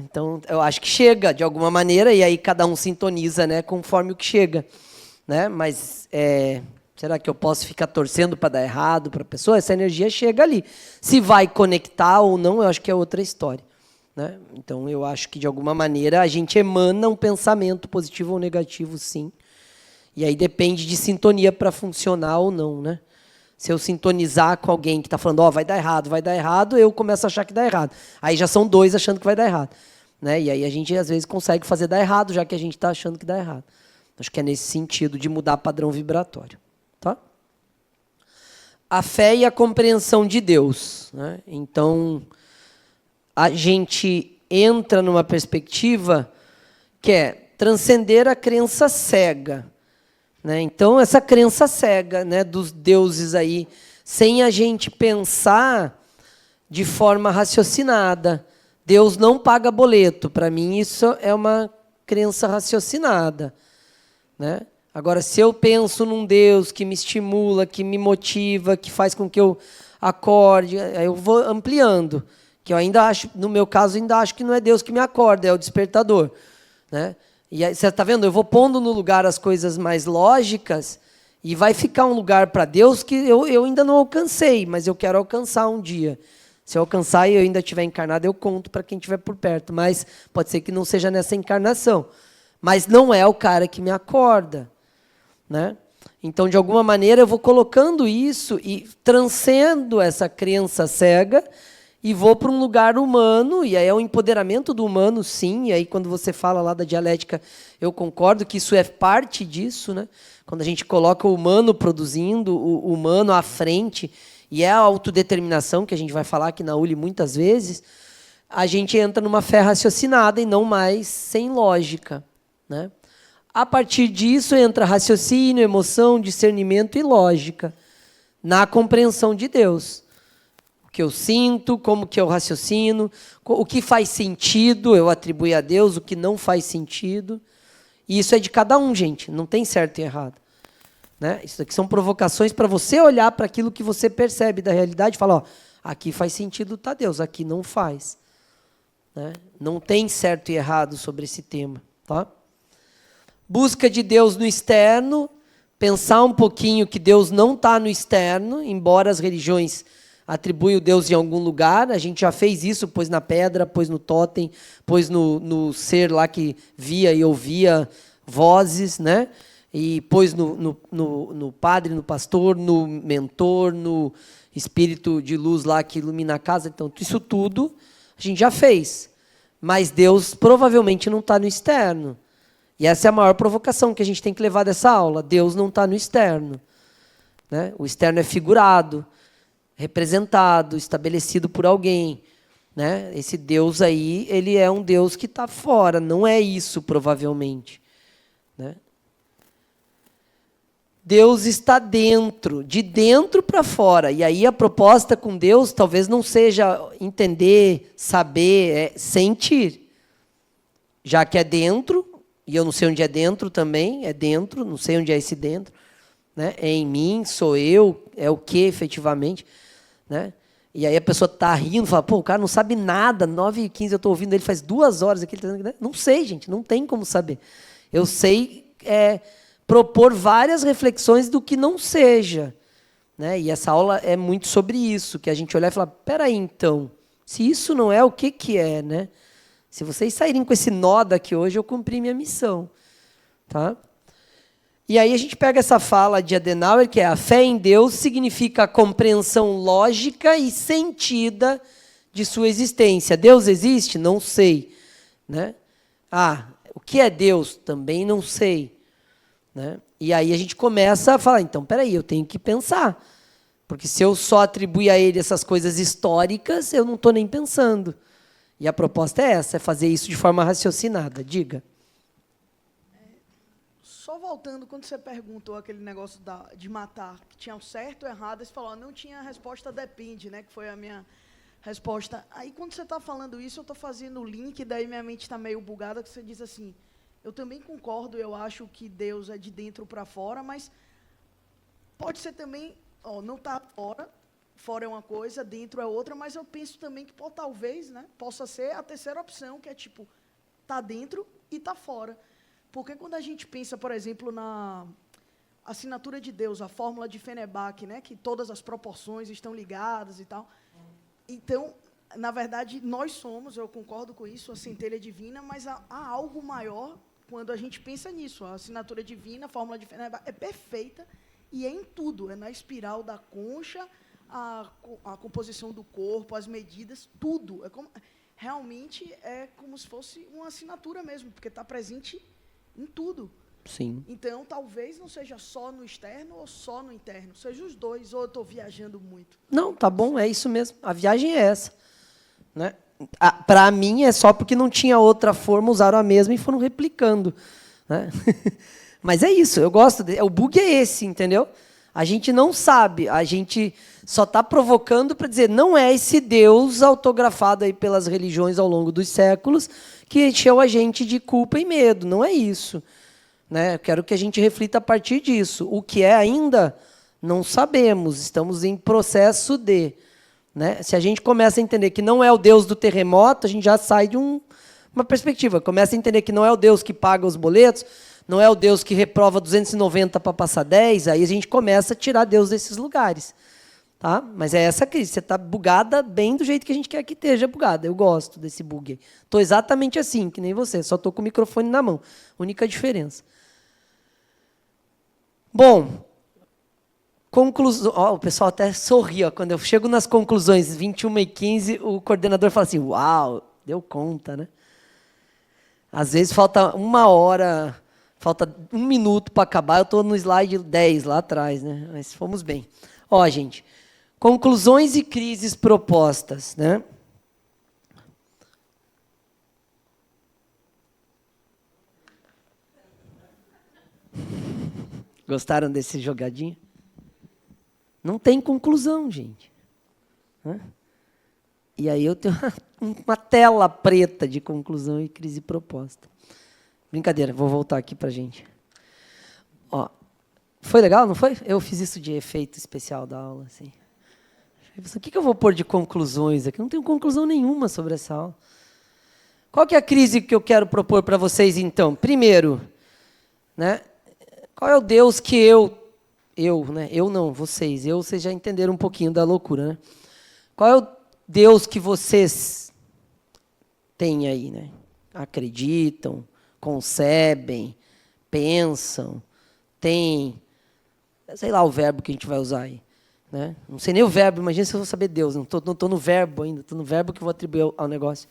Então, eu acho que chega, de alguma maneira, e aí cada um sintoniza, né, conforme o que chega, né? Mas será que eu posso ficar torcendo para dar errado para a pessoa? Essa energia chega ali. Se vai conectar ou não, eu acho que é outra história, né? Então, eu acho que, de alguma maneira, a gente emana um pensamento positivo ou negativo, sim. E aí depende de sintonia para funcionar ou não, né? Se eu sintonizar com alguém que está falando, vai dar errado, eu começo a achar que dá errado. Aí já são dois achando que vai dar errado, né? E aí a gente, às vezes, consegue fazer dar errado, já que a gente está achando que dá errado. Acho que é nesse sentido de mudar padrão vibratório. Tá? A fé e a compreensão de Deus, né? Então, a gente entra numa perspectiva que é transcender a crença cega, né? Então, essa crença cega, né, dos deuses aí, sem a gente pensar de forma raciocinada. Deus não paga boleto. Para mim, isso é uma crença raciocinada, né? Agora, se eu penso num Deus que me estimula, que me motiva, que faz com que eu acorde, aí eu vou ampliando. Que eu ainda acho, no meu caso, ainda acho que não é Deus que me acorda, é o despertador, né? E aí, você está vendo? Eu vou pondo no lugar as coisas mais lógicas e vai ficar um lugar para Deus que eu ainda não alcancei, mas eu quero alcançar um dia. Se eu alcançar e eu ainda estiver encarnado, eu conto para quem estiver por perto. Mas pode ser que não seja nessa encarnação. Mas não é o cara que me acorda, né? Então, de alguma maneira, eu vou colocando isso e transcendo essa crença cega e vou para um lugar humano, e aí é o empoderamento do humano, sim, e aí quando você fala lá da dialética, eu concordo que isso é parte disso, né? Quando a gente coloca o humano produzindo, o humano à frente, e é a autodeterminação, que a gente vai falar aqui na ULI muitas vezes, a gente entra numa fé raciocinada e não mais sem lógica, né? A partir disso entra raciocínio, emoção, discernimento e lógica na compreensão de Deus. O que eu sinto, como que eu raciocino, o que faz sentido eu atribuo a Deus, o que não faz sentido. E isso é de cada um, gente, não tem certo e errado, né? Isso aqui são provocações para você olhar para aquilo que você percebe da realidade e falar, ó, aqui faz sentido tá Deus, aqui não faz, né? Não tem certo e errado sobre esse tema, tá? Busca de Deus no externo, pensar um pouquinho que Deus não está no externo, embora as religiões atribuem o Deus em algum lugar, a gente já fez isso, pôs na pedra, pôs no totem, pôs no ser lá que via e ouvia vozes, né? E pôs no padre, no pastor, no mentor, no espírito de luz lá que ilumina a casa. Então, isso tudo a gente já fez. Mas Deus provavelmente não está no externo. E essa é a maior provocação que a gente tem que levar dessa aula. Deus não está no externo, né? O externo é figurado, representado, estabelecido por alguém, né? Esse Deus aí, ele é um Deus que está fora, não é isso, provavelmente, né? Deus está dentro, de dentro para fora. E aí a proposta com Deus talvez não seja entender, saber, é sentir. Já que é dentro, e eu não sei onde é dentro também, é dentro, não sei onde é esse dentro, né? É em mim, sou eu, é o que efetivamente, né? E aí a pessoa está rindo, fala, pô, o cara não sabe nada, 9h15 eu estou ouvindo ele faz 2 horas aqui, não sei, gente, não tem como saber. Eu sei propor várias reflexões do que não seja, né? E essa aula é muito sobre isso, que a gente olhar e falar, peraí, então, se isso não é, o que que é, né? Se vocês saírem com esse nó daqui hoje, eu cumpri minha missão, tá? E aí a gente pega essa fala de Adenauer, que é a fé em Deus significa a compreensão lógica e sentida de sua existência. Deus existe? Não sei, né? Ah, o que é Deus? Também não sei, né? E aí a gente começa a falar, então, peraí, eu tenho que pensar, porque se eu só atribuir a ele essas coisas históricas, eu não estou nem pensando. E a proposta é essa, é fazer isso de forma raciocinada. Diga. Só voltando, quando você perguntou aquele negócio de matar, que tinha o certo ou errado, você falou, não tinha a resposta depende, né? Que foi a minha resposta. Aí, quando você está falando isso, eu estou fazendo o link, daí minha mente está meio bugada, que você diz assim, eu também concordo, eu acho que Deus é de dentro para fora, mas pode ser também, não está fora, fora é uma coisa, dentro é outra, mas eu penso também que talvez, né, possa ser a terceira opção, que é tipo, tá dentro e tá fora. Porque quando a gente pensa, por exemplo, na assinatura de Deus, a fórmula de Fenebach, né, que todas as proporções estão ligadas e tal. Então, na verdade, nós somos, eu concordo com isso, a centelha divina, mas há algo maior quando a gente pensa nisso. A assinatura divina, a fórmula de Fenebach é perfeita e é em tudo, é na espiral da concha, a composição do corpo, as medidas, tudo. Realmente é como se fosse uma assinatura mesmo, porque está presente em tudo. Sim. Então, talvez não seja só no externo ou só no interno, seja os dois, ou eu estou viajando muito. Não, tá bom, é isso mesmo. A viagem é essa, né? Para mim, é só porque não tinha outra forma, usaram a mesma e foram replicando, né? Mas é isso, eu gosto. O bug é esse, entendeu? A gente não sabe, a gente só está provocando para dizer, não é esse Deus autografado aí pelas religiões ao longo dos séculos que encheu a gente de culpa e medo, não é isso, né? Eu quero que a gente reflita a partir disso. O que é ainda, não sabemos, estamos em processo de, né? Se a gente começa a entender que não é o Deus do terremoto, a gente já sai de uma perspectiva, começa a entender que não é o Deus que paga os boletos, não é o Deus que reprova 290 para passar 10, aí a gente começa a tirar Deus desses lugares. Tá? Mas é essa crise. Você está bugada bem do jeito que a gente quer que esteja bugada. Eu gosto desse bug. Estou exatamente assim, que nem você. Só estou com o microfone na mão. Única diferença. Bom, conclusão. O pessoal até sorri. Quando eu chego nas conclusões 21h15, o coordenador fala assim, uau, deu conta, né? Às vezes falta 1 hora, falta 1 minuto para acabar. Eu estou no slide 10 lá atrás, né? Mas fomos bem. Ó, gente... Conclusões e crises propostas, né? Gostaram desse jogadinho? Não tem conclusão, gente. E aí eu tenho uma tela preta de conclusão e crise proposta. Brincadeira, vou voltar aqui para a gente. Ó, foi legal, não foi? Eu fiz isso de efeito especial da aula, assim. O que eu vou pôr de conclusões aqui? Não tenho conclusão nenhuma sobre essa aula. Qual que é a crise que eu quero propor para vocês, então? Primeiro, né, qual é o Deus que vocês já entenderam um pouquinho da loucura, né? Qual é o Deus que vocês têm aí, né? Acreditam, concebem, pensam, têm, sei lá o verbo que a gente vai usar aí. Né? Não sei nem o verbo, imagina se eu vou saber Deus, não estou no verbo ainda, estou no verbo que eu vou atribuir ao negócio.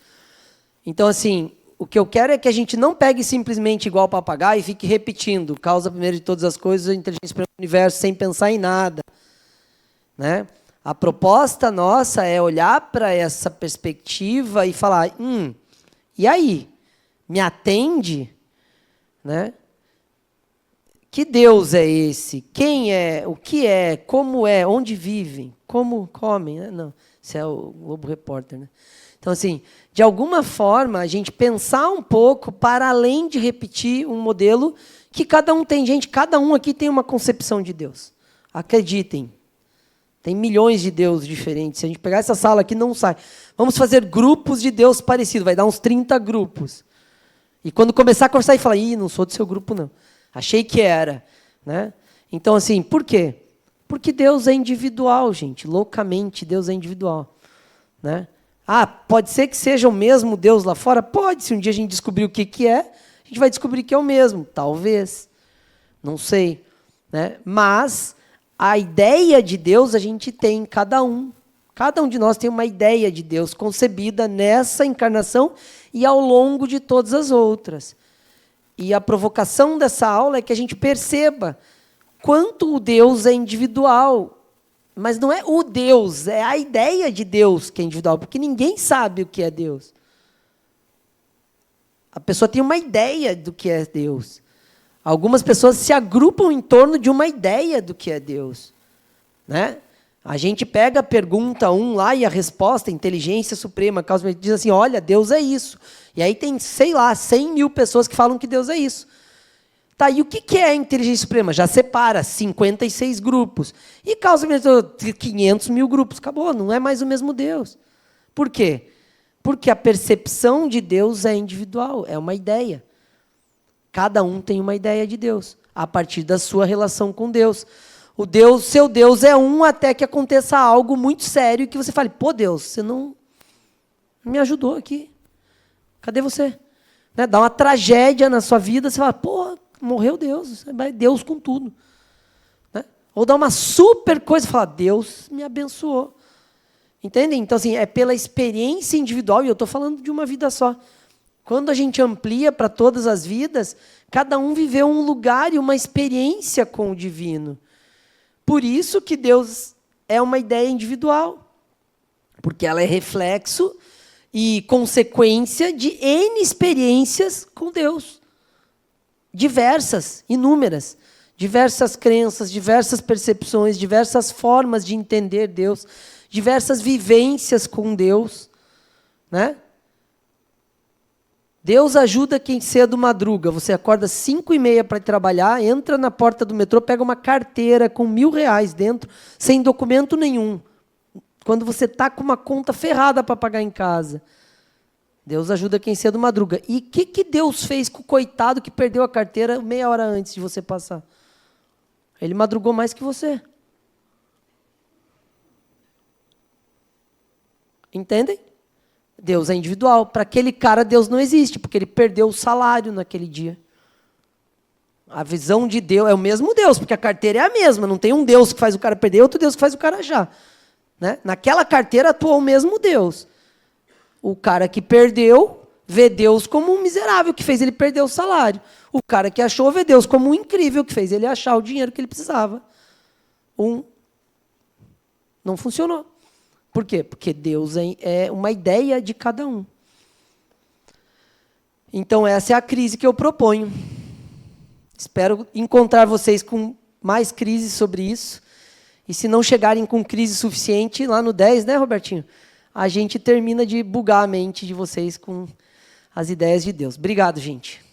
Então, assim, o que eu quero é que a gente não pegue simplesmente igual papagaio e fique repetindo, causa primeiro de todas as coisas, a inteligência do universo, sem pensar em nada. Né? A proposta nossa é olhar para essa perspectiva e falar, e aí? Me atende? Né? Que Deus é esse? Quem é? O que é? Como é? Onde vivem? Como comem? Né? Não, isso é o Globo Repórter. Né? Então, assim, de alguma forma, a gente pensar um pouco para além de repetir um modelo que cada um tem. Gente, cada um aqui tem uma concepção de Deus. Acreditem. Tem milhões de deuses diferentes. Se a gente pegar essa sala aqui, não sai. Vamos fazer grupos de Deus parecidos. Vai dar uns 30 grupos. E quando começar a conversar e falar, não sou do seu grupo, não. Achei que era. Né? Então, assim, por quê? Porque Deus é individual, gente. Loucamente, Deus é individual. Né? Pode ser que seja o mesmo Deus lá fora? Pode. Se um dia a gente descobrir o que é, a gente vai descobrir que é o mesmo. Talvez. Não sei. Né? Mas a ideia de Deus a gente tem, cada um. Cada um de nós tem uma ideia de Deus concebida nessa encarnação e ao longo de todas as outras. E a provocação dessa aula é que a gente perceba quanto o Deus é individual. Mas não é o Deus, é a ideia de Deus que é individual, porque ninguém sabe o que é Deus. A pessoa tem uma ideia do que é Deus. Algumas pessoas se agrupam em torno de uma ideia do que é Deus. Né? A gente pega a pergunta 1 lá e a resposta, inteligência suprema, causa, diz assim, olha, Deus é isso. E aí tem, sei lá, 100 mil pessoas que falam que Deus é isso. Tá, e o que é a inteligência suprema? Já separa 56 grupos. E causa 500 mil grupos. Acabou, não é mais o mesmo Deus. Por quê? Porque a percepção de Deus é individual, é uma ideia. Cada um tem uma ideia de Deus, a partir da sua relação com Deus. Seu Deus é um até que aconteça algo muito sério que você fale, pô, Deus, você não me ajudou aqui. Cadê você? Né? Dá uma tragédia na sua vida, você fala, pô, morreu Deus, vai Deus com tudo. Né? Ou dá uma super coisa e fala, Deus me abençoou. Entendem? Então, assim, é pela experiência individual, e eu estou falando de uma vida só. Quando a gente amplia para todas as vidas, cada um viveu um lugar e uma experiência com o divino. Por isso que Deus é uma ideia individual, porque ela é reflexo e consequência de N experiências com Deus. Diversas, inúmeras. Diversas crenças, diversas percepções, diversas formas de entender Deus, diversas vivências com Deus. Né? Deus ajuda quem cedo madruga. Você acorda 5h30 para ir trabalhar, entra na porta do metrô, pega uma carteira com R$1.000 dentro, sem documento nenhum. Quando você está com uma conta ferrada para pagar em casa. Deus ajuda quem cedo madruga. E o que Deus fez com o coitado que perdeu a carteira meia hora antes de você passar? Ele madrugou mais que você. Entendem? Deus é individual. Para aquele cara, Deus não existe, porque ele perdeu o salário naquele dia. A visão de Deus é o mesmo Deus, porque a carteira é a mesma. Não tem um Deus que faz o cara perder e outro Deus que faz o cara achar. Né? Naquela carteira atuou o mesmo Deus. O cara que perdeu vê Deus como um miserável, que fez ele perder o salário. O cara que achou vê Deus como um incrível, que fez ele achar o dinheiro que ele precisava. Não funcionou. Por quê? Porque Deus é uma ideia de cada um. Então, essa é a crise que eu proponho. Espero encontrar vocês com mais crises sobre isso. E se não chegarem com crise suficiente, lá no 10, né, Robertinho? A gente termina de bugar a mente de vocês com as ideias de Deus. Obrigado, gente.